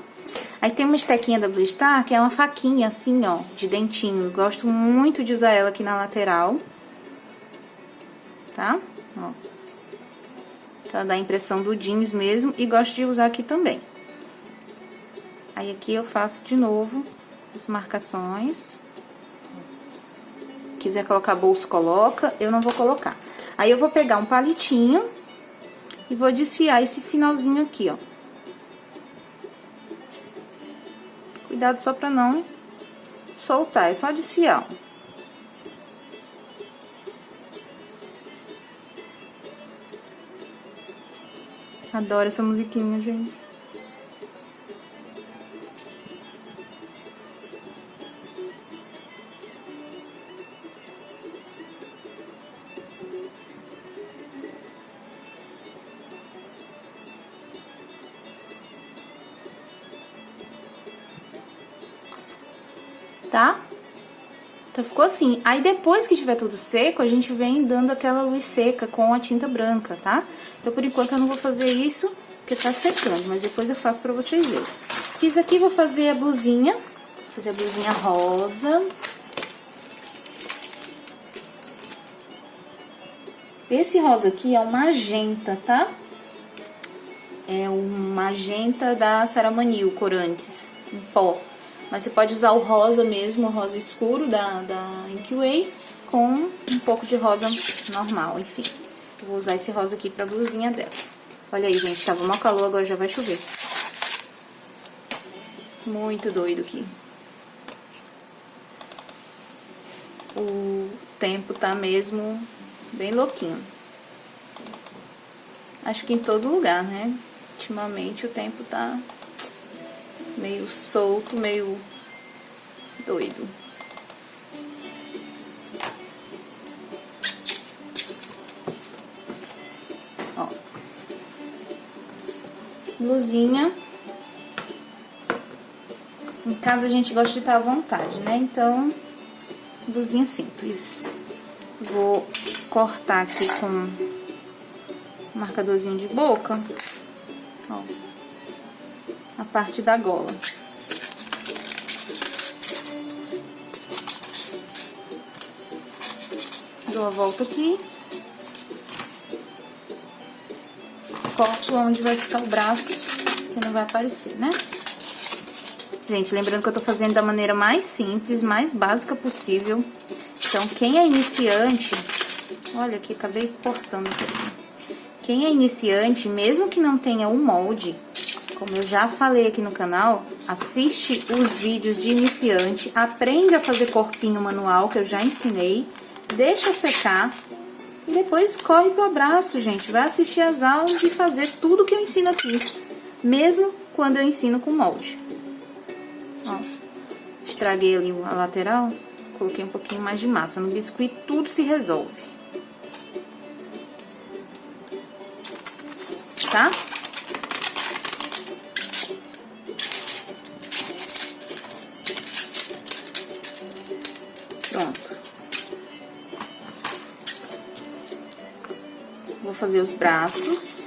Aí tem uma estequinha da Blue Star, que é uma faquinha assim, ó, de dentinho. Eu gosto muito de usar ela aqui na lateral. Tá? Ó. Pra dar a impressão do jeans mesmo. E gosto de usar aqui também. Aí aqui eu faço de novo as marcações. Quiser colocar bolso, coloca. Eu não vou colocar. Aí eu vou pegar um palitinho e vou desfiar esse finalzinho aqui, ó. Cuidado só pra não soltar, é só desfiar, ó. Adoro essa musiquinha, gente. Tá? Então, ficou assim. Aí, depois que tiver tudo seco, a gente vem dando aquela luz seca com a tinta branca, tá? Então, por enquanto, eu não vou fazer isso, porque tá secando, mas depois eu faço pra vocês verem. Fiz aqui, vou fazer a blusinha. Vou fazer a blusinha rosa. Esse rosa aqui é um magenta, tá? É um magenta da Saramanil Corantes, em pó. Mas você pode usar o rosa mesmo, o rosa escuro da Inkway, com um pouco de rosa normal, enfim. Eu vou usar esse rosa aqui pra blusinha dela. Olha aí, gente, tava mó calor, agora já vai chover. Muito doido aqui. O tempo tá mesmo bem louquinho. Acho que em todo lugar, né? Ultimamente o tempo tá meio solto, meio doido. Ó. Blusinha. Em casa a gente gosta de estar à vontade, né? Então, blusinha simples. Vou cortar aqui com um marcadorzinho de boca. Ó. A parte da gola. Dou a volta aqui. Corto onde vai ficar o braço, que não vai aparecer, né? Gente, lembrando que eu tô fazendo da maneira mais simples, mais básica possível. Então, quem é iniciante... Olha aqui, acabei cortando aqui. Quem é iniciante, mesmo que não tenha um molde... Como eu já falei aqui no canal, assiste os vídeos de iniciante, aprende a fazer corpinho manual, que eu já ensinei, deixa secar e depois corre pro abraço, gente. Vai assistir as aulas e fazer tudo que eu ensino aqui, mesmo quando eu ensino com molde. Ó, estraguei ali a lateral, coloquei um pouquinho mais de massa. No biscuit tudo se resolve. Tá? Pronto. Vou fazer os braços.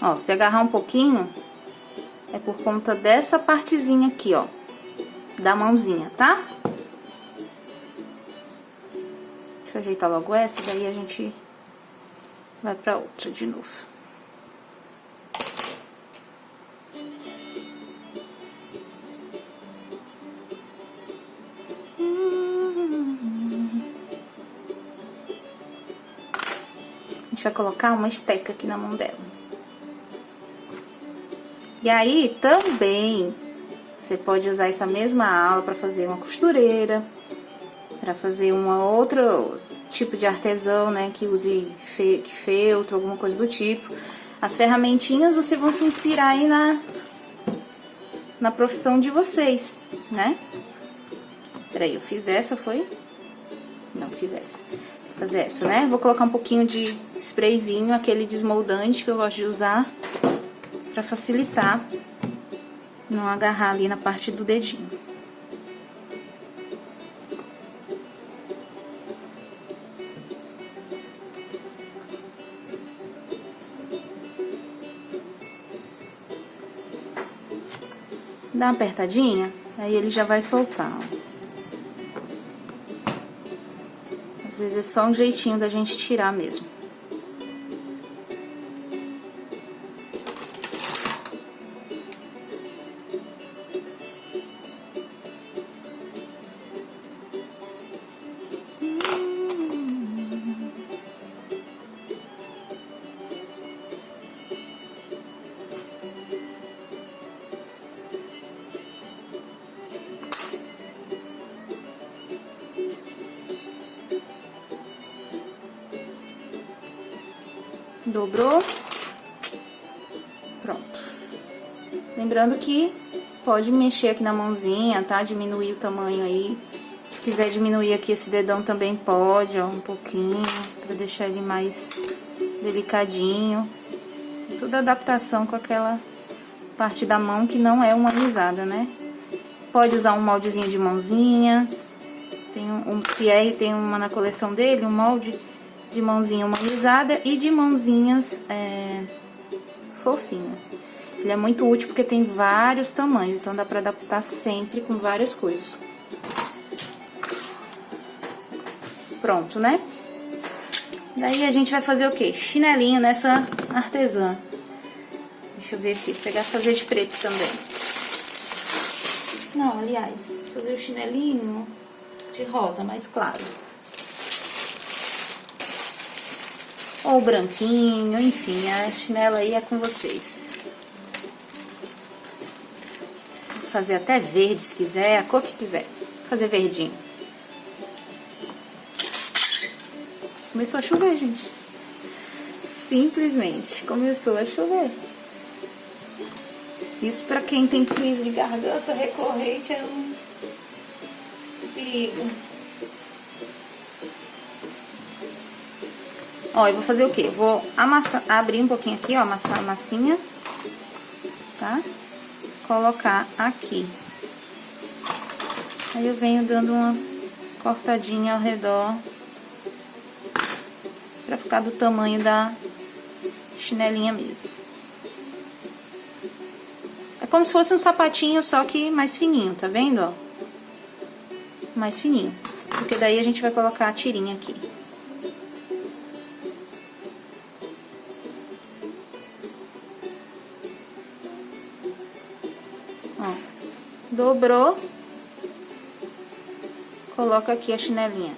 Ó, se agarrar um pouquinho, é por conta dessa partezinha aqui, ó, da mãozinha, tá? Deixa eu ajeitar logo essa, daí a gente vai pra outra de novo. A gente vai colocar uma esteca aqui na mão dela. E aí, também, você pode usar essa mesma aula para fazer uma costureira, para fazer uma outra tipo de artesão, né, que use feltro, alguma coisa do tipo. As ferramentinhas vocês vão se inspirar aí na profissão de vocês, né? Peraí, eu fiz essa, foi? Não, fiz essa. Vou fazer essa, né? Vou colocar um pouquinho de sprayzinho, aquele desmoldante que eu gosto de usar, pra facilitar não agarrar ali na parte do dedinho. Dá uma apertadinha, aí ele já vai soltar, ó. Às vezes é só um jeitinho da gente tirar mesmo. Dobrou. Pronto. Lembrando que pode mexer aqui na mãozinha, tá? Diminuir o tamanho aí. Se quiser diminuir aqui esse dedão também pode, ó, um pouquinho, pra deixar ele mais delicadinho. Tudo adaptação com aquela parte da mão que não é humanizada, né? Pode usar um moldezinho de mãozinhas. Tem um Pierre, tem uma na coleção dele, um molde de mãozinha humanizada e de mãozinhas fofinhas. Ele é muito útil porque tem vários tamanhos, então dá pra adaptar sempre com várias coisas. Pronto, né? Daí a gente vai fazer o quê? Chinelinho nessa artesã. Deixa eu ver aqui, pegar fazer de preto também. Não, aliás, fazer o chinelinho de rosa mais claro. Ou branquinho, enfim, a chinela aí é com vocês. Vou fazer até verde se quiser, a cor que quiser. Vou fazer verdinho. Começou a chover, gente. Simplesmente começou a chover. Isso pra quem tem crise de garganta recorrente é um perigo. Ó, eu vou fazer o quê? Vou amassar, abrir um pouquinho aqui, ó, amassar a massinha, tá? Colocar aqui. Aí eu venho dando uma cortadinha ao redor, pra ficar do tamanho da chinelinha mesmo. É como se fosse um sapatinho, só que mais fininho, tá vendo, ó? Mais fininho. Porque daí a gente vai colocar a tirinha aqui. Ó, dobrou, coloca aqui a chinelinha.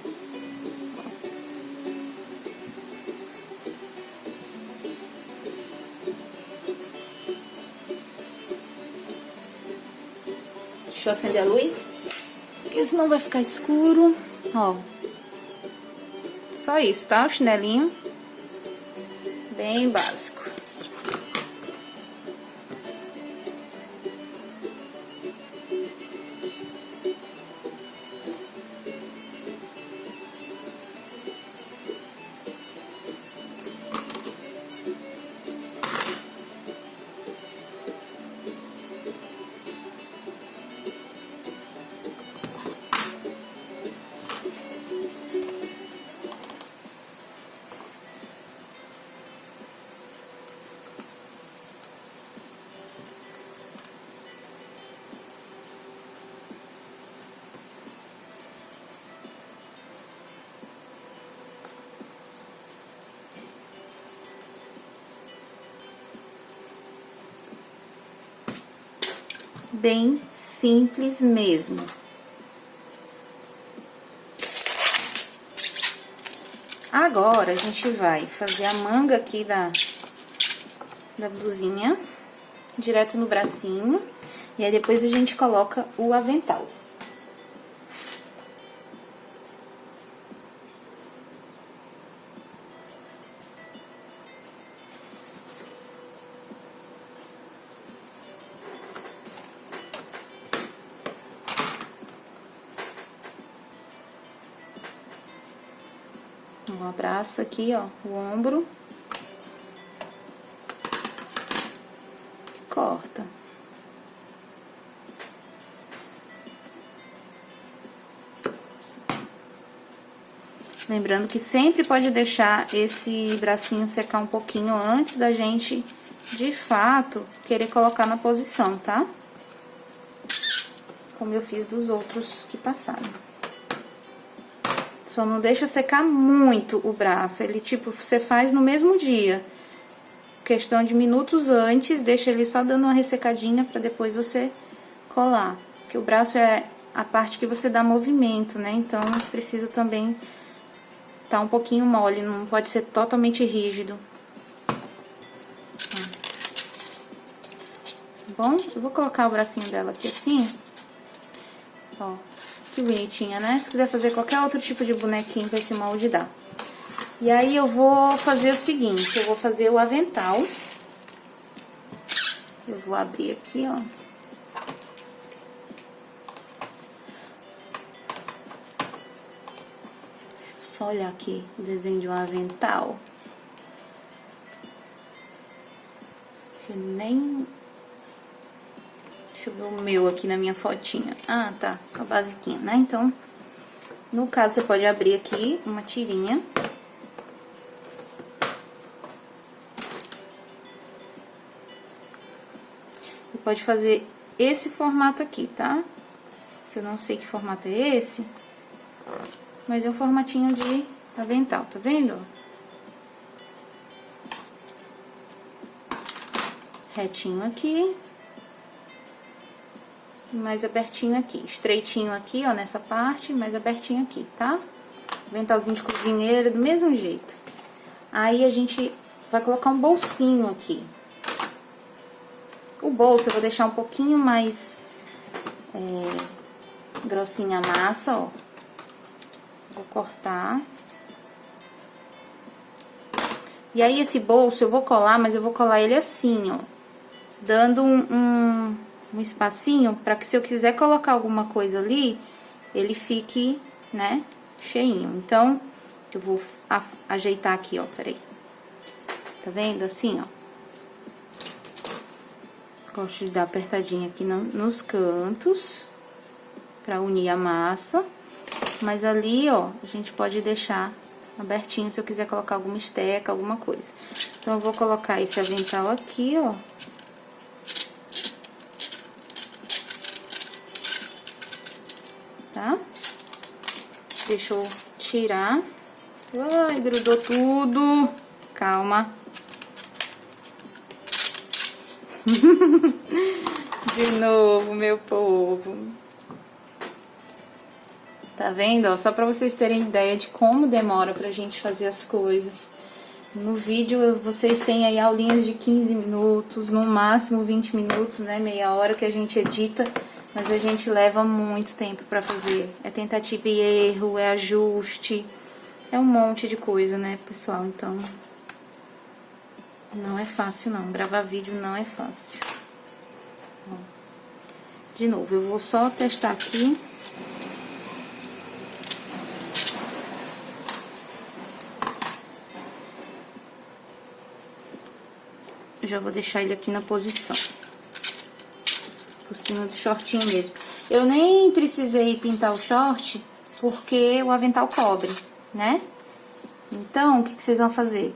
Deixa eu acender a luz, porque senão vai ficar escuro. Ó, só isso, tá? O chinelinho bem básico. bem simples mesmo. Agora, a gente vai fazer a manga aqui da blusinha, direto no bracinho, e aí depois a gente coloca o avental. Um abraço aqui, ó, o ombro. Corta. Lembrando que sempre pode deixar esse bracinho secar um pouquinho antes da gente, de fato, querer colocar na posição, tá? Como eu fiz dos outros que passaram. Só não deixa secar muito o braço, ele tipo, você faz no mesmo dia. Questão de minutos antes, deixa ele só dando uma ressecadinha pra depois você colar. Porque o braço é a parte que você dá movimento, né? Então, precisa também tá um pouquinho mole, não pode ser totalmente rígido. Tá bom? Eu vou colocar o bracinho dela aqui assim. Ó, que bonitinha, né? Se quiser fazer qualquer outro tipo de bonequinho com esse molde, dá. E aí, eu vou fazer o seguinte, eu vou fazer o avental. Eu vou abrir aqui, ó. Só olhar aqui o desenho de um avental. Nem... Deixa eu ver o meu aqui na minha fotinha. Ah, tá, só basiquinha, né? Então, no caso, você pode abrir aqui uma tirinha. E pode fazer esse formato aqui, tá? Eu não sei que formato é esse, mas é um formatinho de avental, tá vendo? Retinho aqui. Mais abertinho aqui. Estreitinho aqui, ó, nessa parte, mais abertinho aqui, tá? Aventalzinho de cozinheira, do mesmo jeito. Aí, a gente vai colocar um bolsinho aqui. O bolso eu vou deixar um pouquinho mais grossinha a massa, ó. Vou cortar. E aí, esse bolso eu vou colar, mas eu vou colar ele assim, ó. Dando um espacinho pra que se eu quiser colocar alguma coisa ali, ele fique, né, cheinho. Então, eu vou ajeitar aqui, ó, peraí. Tá vendo? Assim, ó. Gosto de dar apertadinha aqui nos cantos, pra unir a massa. Mas ali, ó, a gente pode deixar abertinho se eu quiser colocar alguma esteca, alguma coisa. Então, eu vou colocar esse avental aqui, ó. Tá? Deixa eu tirar. Ai, grudou tudo. Calma. De novo, meu povo. Tá vendo? Ó, só pra vocês terem ideia de como demora pra gente fazer as coisas. No vídeo, vocês têm aí aulinhas de 15 minutos, no máximo 20 minutos, né? Meia hora que a gente edita, mas a gente leva muito tempo pra fazer. É tentativa e erro, é ajuste, é um monte de coisa, né, pessoal? Então, não é fácil, não. Gravar vídeo não é fácil. Ó. De novo, eu vou só testar aqui. Eu já vou deixar ele aqui na posição. Por cima do shortinho mesmo. Eu nem precisei pintar o short, porque o avental cobre, né? Então, o que vocês vão fazer?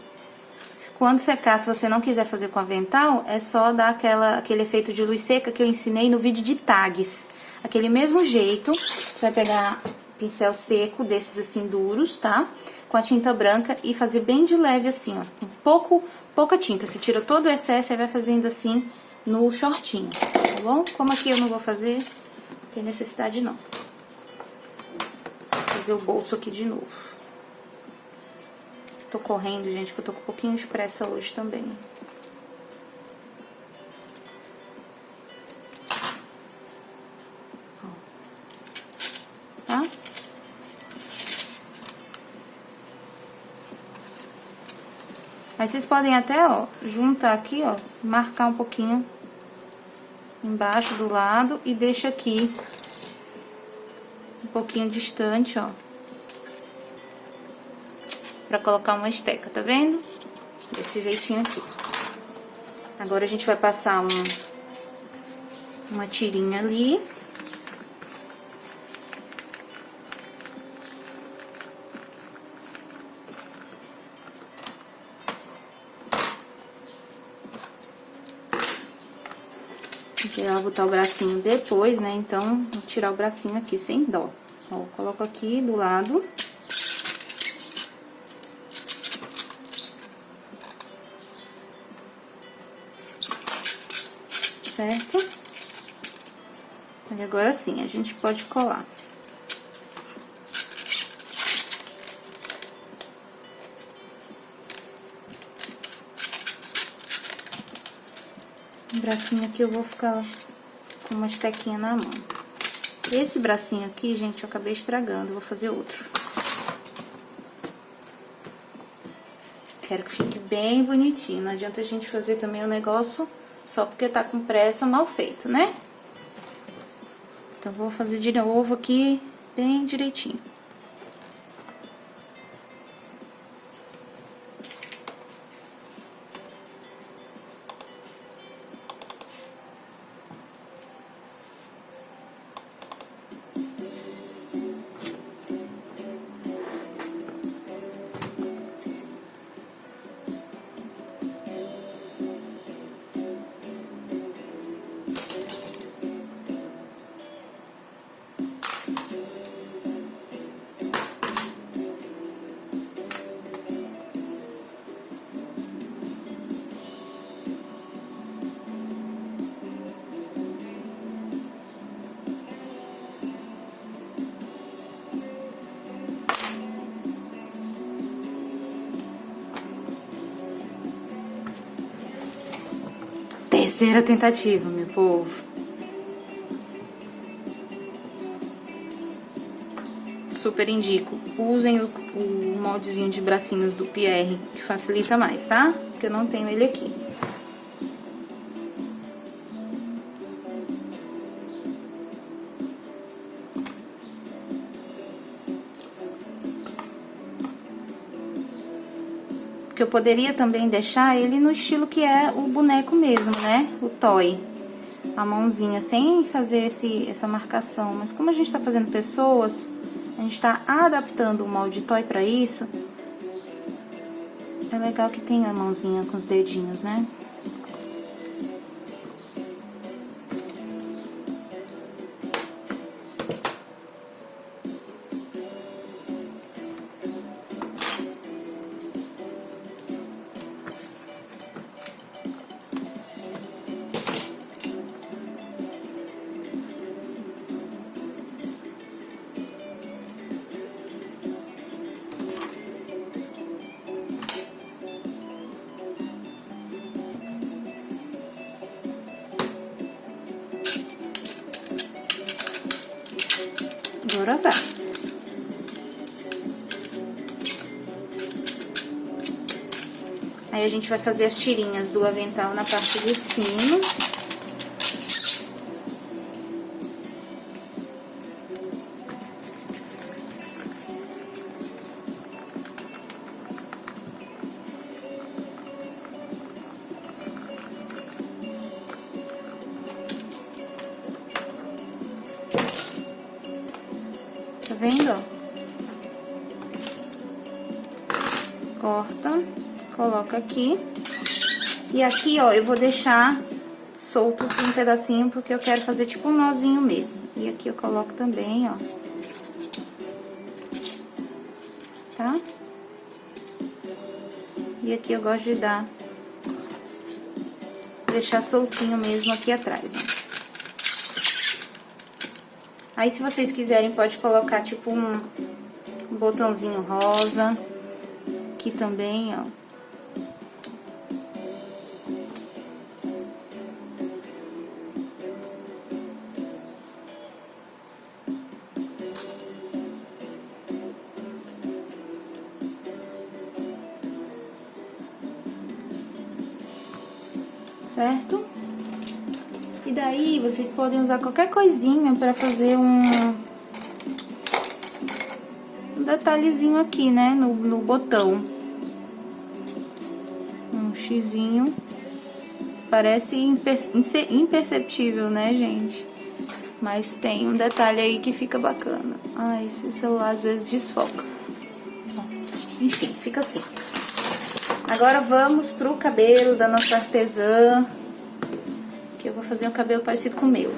Quando secar, se você não quiser fazer com avental, é só dar aquele efeito de luz seca que eu ensinei no vídeo de tags. Aquele mesmo jeito, você vai pegar pincel seco, desses assim duros, tá? Com a tinta branca e fazer bem de leve assim, ó. Pouca tinta, você tira todo o excesso e vai fazendo assim no shortinho, tá bom? Como aqui eu não vou fazer, não tem necessidade não. Vou fazer o bolso aqui de novo. Tô correndo, gente, porque eu tô com um pouquinho de pressa hoje também. Tá? Aí vocês podem até, ó, juntar aqui, ó, marcar um pouquinho embaixo do lado e deixa aqui um pouquinho distante, ó, pra colocar uma esteca, tá vendo? Desse jeitinho aqui. Agora a gente vai passar uma tirinha ali. Ela vai botar o bracinho depois, né? Então, vou tirar o bracinho aqui sem dó. Ó, coloco aqui do lado. Certo? E agora sim, a gente pode colar. O bracinho aqui eu vou ficar com uma estequinha na mão. Esse bracinho aqui, gente, eu acabei estragando, vou fazer outro. Quero que fique bem bonitinho, não adianta a gente fazer também o negócio só porque tá com pressa, mal feito, né? Então, vou fazer de novo aqui, bem direitinho. Terceira tentativa, meu povo. Super indico. Usem o moldezinho de bracinhos do Pierre, que facilita mais, tá? Porque eu não tenho ele aqui. Porque eu poderia também deixar ele no estilo que é o boneco mesmo, né? O toy. A mãozinha, sem fazer essa marcação. Mas como a gente tá fazendo pessoas, a gente tá adaptando o molde toy pra isso. É legal que tem a mãozinha com os dedinhos, né? Agora vai. Aí a gente vai fazer as tirinhas do avental na parte de cima. Tá vendo, ó? Corta, coloca aqui. E aqui, ó, eu vou deixar solto um pedacinho, porque eu quero fazer tipo um nozinho mesmo. E aqui eu coloco também, ó. Tá? E aqui eu gosto de deixar soltinho mesmo aqui atrás, ó. Aí, se vocês quiserem, pode colocar, tipo, um botãozinho rosa. Aqui também, ó. Certo? E daí, vocês podem usar qualquer coisinha pra fazer um detalhezinho aqui, né? No botão. Um xizinho. Parece imperceptível, né, gente? Mas tem um detalhe aí que fica bacana. Ah, esse celular às vezes desfoca. Bom, enfim, fica assim. Agora vamos pro cabelo da nossa artesã. Que eu vou fazer um cabelo parecido com o meu.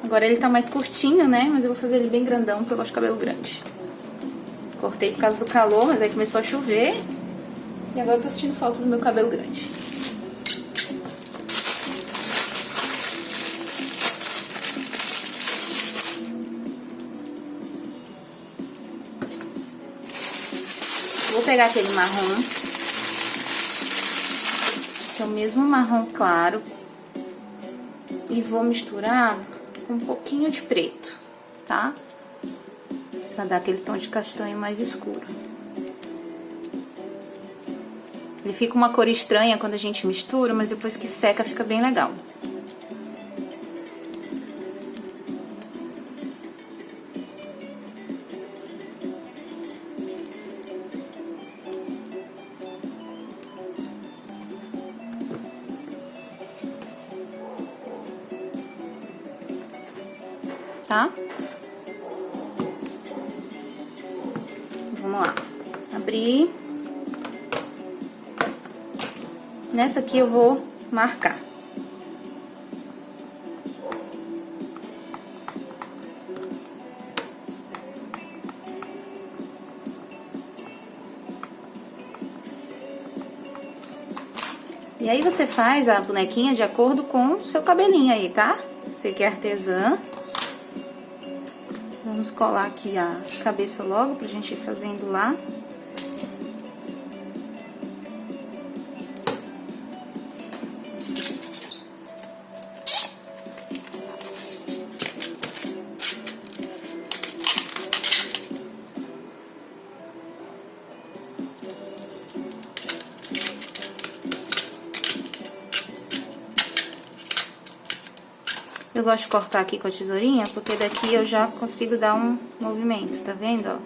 Agora ele tá mais curtinho, né? Mas eu vou fazer ele bem grandão, porque eu gosto de cabelo grande. Cortei por causa do calor, mas aí começou a chover. E agora eu tô sentindo falta do meu cabelo grande. Vou pegar aquele marrom, que é o mesmo marrom claro, e vou misturar com um pouquinho de preto, tá? Pra dar aquele tom de castanho mais escuro. Ele fica uma cor estranha quando a gente mistura, mas depois que seca fica bem legal. Tá? Vamos lá. Abrir. Nessa aqui eu vou marcar. E aí você faz a bonequinha de acordo com o seu cabelinho aí, tá? Você que é artesã. Vamos colar aqui a cabeça logo pra gente ir fazendo lá. Eu gosto de cortar aqui com a tesourinha, porque daqui eu já consigo dar um movimento, tá vendo, ó?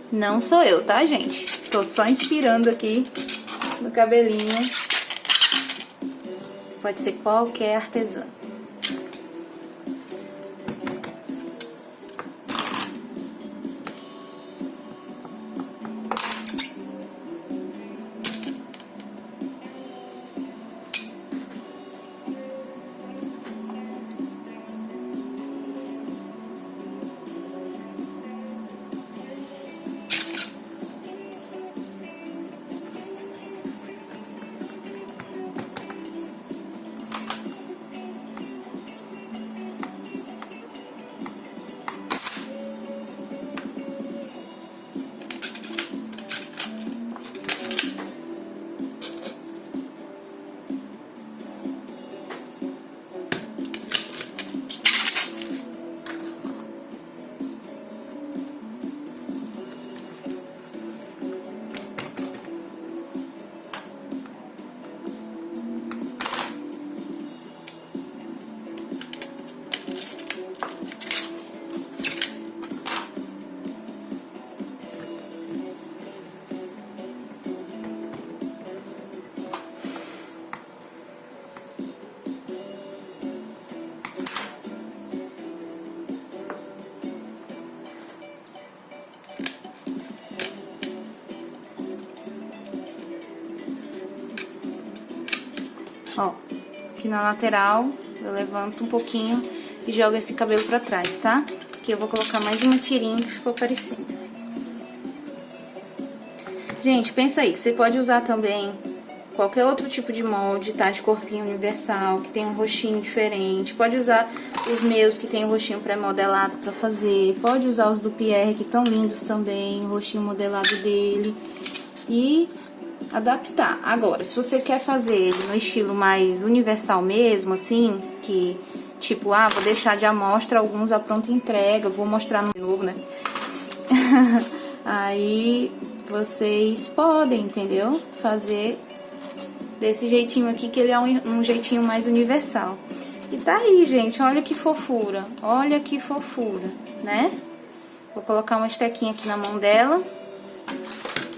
Não sou eu, tá, gente? Tô só inspirando aqui no cabelinho. Pode ser qualquer artesã. Ó, aqui na lateral, eu levanto um pouquinho e jogo esse cabelo pra trás, tá? Aqui eu vou colocar mais uma tirinha que ficou parecida. Gente, pensa aí, que você pode usar também qualquer outro tipo de molde, tá? De corpinho universal, que tem um rostinho diferente. Pode usar os meus que tem o rostinho pré-modelado pra fazer. Pode usar os do Pierre, que estão lindos também, o rostinho modelado dele. E adaptar. Agora, se você quer fazer ele no estilo mais universal mesmo, assim, que tipo, vou deixar de amostra alguns à pronta entrega, vou mostrar no novo, né? Aí vocês podem, entendeu? Fazer desse jeitinho aqui, que ele é um jeitinho mais universal. E tá aí, gente, olha que fofura, né? Vou colocar uma estequinha aqui na mão dela.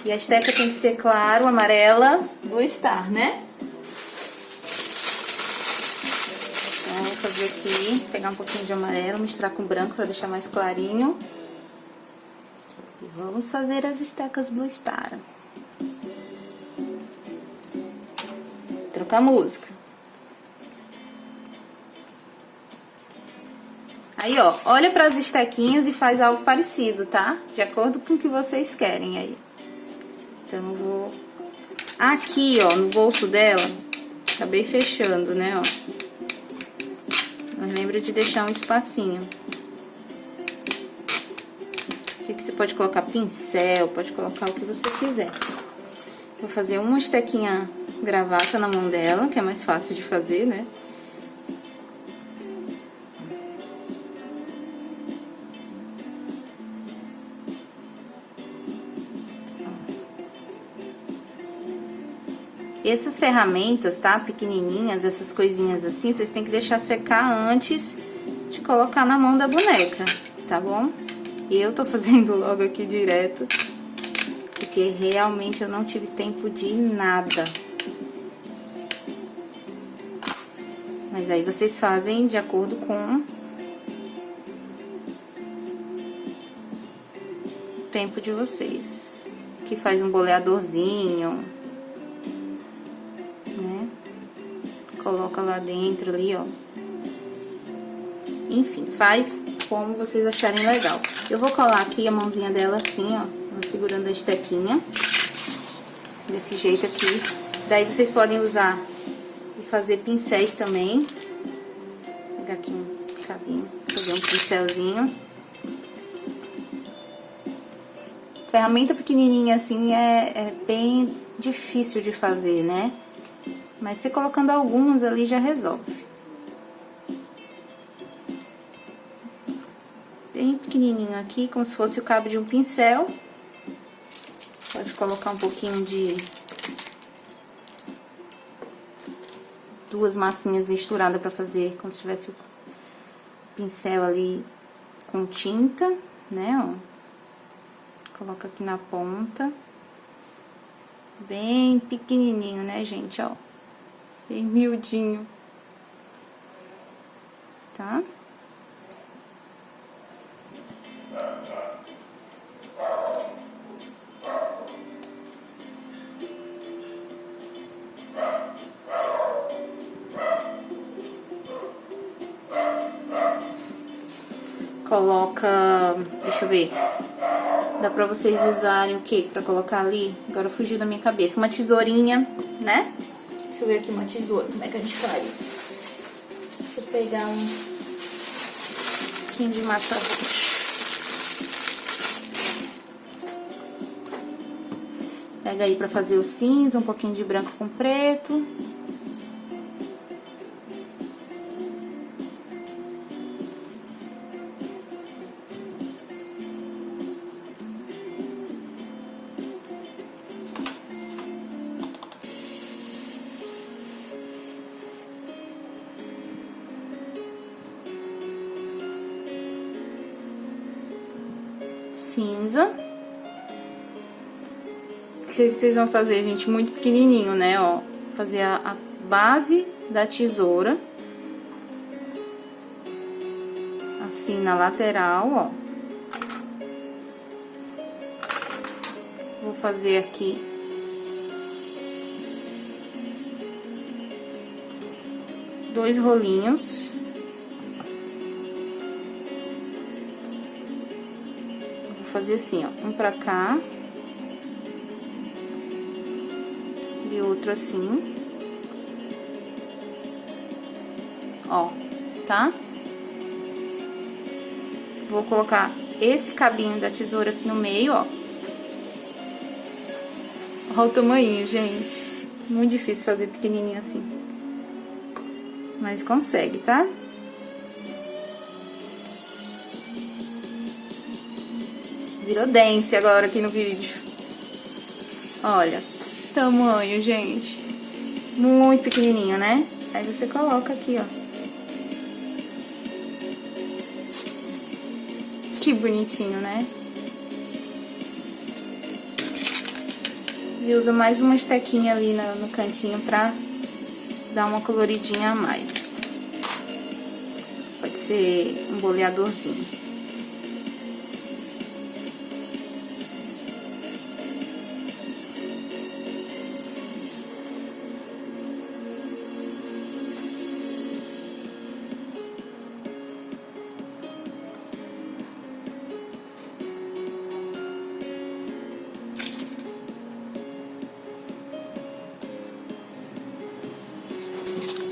E a esteca tem que ser, claro, amarela Blue Star, né? Então, vou fazer aqui, pegar um pouquinho de amarelo, misturar com branco pra deixar mais clarinho. E vamos fazer as estecas Blue Star. Trocar música. Aí, ó, olha para as estequinhas e faz algo parecido, tá? De acordo com o que vocês querem aí. Então, eu vou... Aqui, ó, no bolso dela, acabei fechando, né, ó. Mas lembra de deixar um espacinho. Aqui você pode colocar pincel, pode colocar o que você quiser. Vou fazer uma estequinha gravata na mão dela, que é mais fácil de fazer, né? Essas ferramentas, tá? Pequenininhas, essas coisinhas assim, vocês têm que deixar secar antes de colocar na mão da boneca, tá bom? E eu tô fazendo logo aqui direto, porque realmente eu não tive tempo de nada. Mas aí vocês fazem de acordo com o tempo de vocês. Que faz um boleadorzinho, né? Coloca lá dentro ali, ó. Enfim, faz como vocês acharem legal. Eu vou colar aqui a mãozinha dela assim, ó, segurando a estequinha. Desse jeito aqui. Daí vocês podem usar e fazer pincéis também. Vou pegar aqui um cabinho, fazer um pincelzinho. Ferramenta pequenininha assim é bem difícil de fazer, né? Mas você colocando algumas ali já resolve. Bem pequenininho aqui, como se fosse o cabo de um pincel. Pode colocar um pouquinho de duas massinhas misturadas pra fazer como se tivesse o pincel ali com tinta, né, ó. Coloca aqui na ponta. Bem pequenininho, né, gente, ó. Bem miudinho. Tá? Coloca, deixa eu ver, dá pra vocês usarem o que pra colocar ali? Agora fugiu da minha cabeça. Uma tesourinha, né? Deixa eu ver aqui uma tesoura, como é que a gente faz? Deixa eu pegar um pouquinho de massa roxa. Pega aí pra fazer o cinza, um pouquinho de branco com preto. Cinza. O que vocês vão fazer, gente? Muito pequenininho, né, ó. Fazer a base da tesoura. Assim, na lateral, ó. Vou fazer aqui dois rolinhos. Fazer assim, ó, um pra cá e outro outro assim. Ó, tá? Vou colocar esse cabinho da tesoura aqui no meio, ó. Olha o tamanho, gente. Muito difícil fazer pequenininho assim. Mas consegue, tá? Virou dance agora aqui no vídeo. Olha, tamanho, gente. Muito pequenininho, né? Aí você coloca aqui, ó. Que bonitinho, né? E usa mais uma estequinha ali no cantinho pra dar uma coloridinha a mais. Pode ser um boleadorzinho.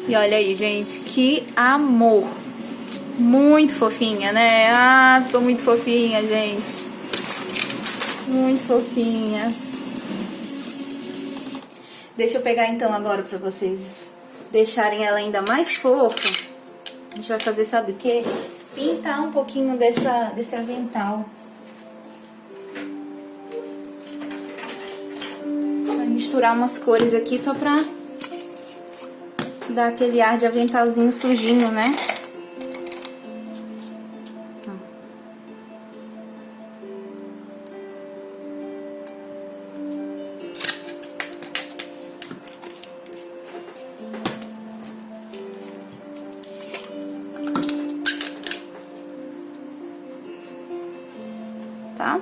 E olha aí, gente, que amor! Muito fofinha, né? Ah, tô muito fofinha, gente. Muito fofinha. Deixa eu pegar então agora pra vocês deixarem ela ainda mais fofa. A gente vai fazer, sabe o quê? Pintar um pouquinho desse avental. Vai misturar umas cores aqui só pra dar aquele ar de aventalzinho sujinho, né? Tá?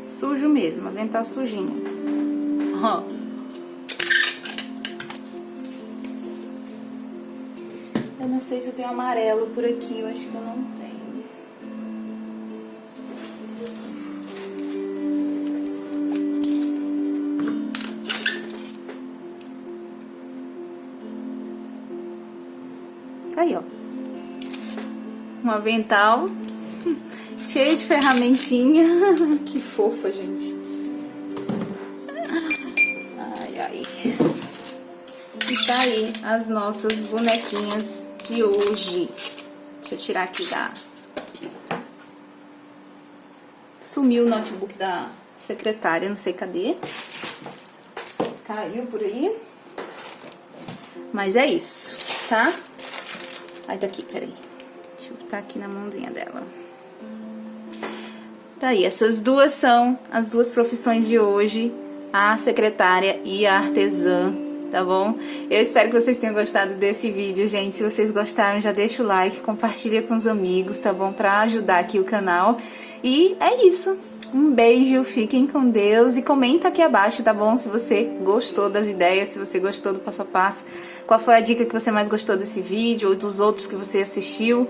Sujo mesmo, avental sujinho. Ó. Eu não sei se eu tenho amarelo por aqui, eu acho que eu não tenho. Aí, ó. Um avental cheio de ferramentinha. Que fofa, gente. Ai, ai. E tá aí as nossas bonequinhas de hoje. Deixa eu tirar aqui da... Sumiu o notebook da secretária, não sei cadê. Caiu por aí. Mas é isso, tá? Ai, daqui, peraí. Deixa eu botar aqui na mãozinha dela. Tá aí, essas duas são as duas profissões de hoje, a secretária e a artesã, tá bom? Eu espero que vocês tenham gostado desse vídeo, gente. Se vocês gostaram, já deixa o like, compartilha com os amigos, tá bom? Pra ajudar aqui o canal. E é isso. Um beijo, fiquem com Deus e comenta aqui abaixo, tá bom? Se você gostou das ideias, se você gostou do passo a passo, qual foi a dica que você mais gostou desse vídeo ou dos outros que você assistiu,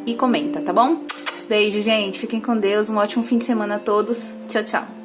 e comenta, tá bom? Beijo, gente, fiquem com Deus, um ótimo fim de semana a todos, tchau, tchau!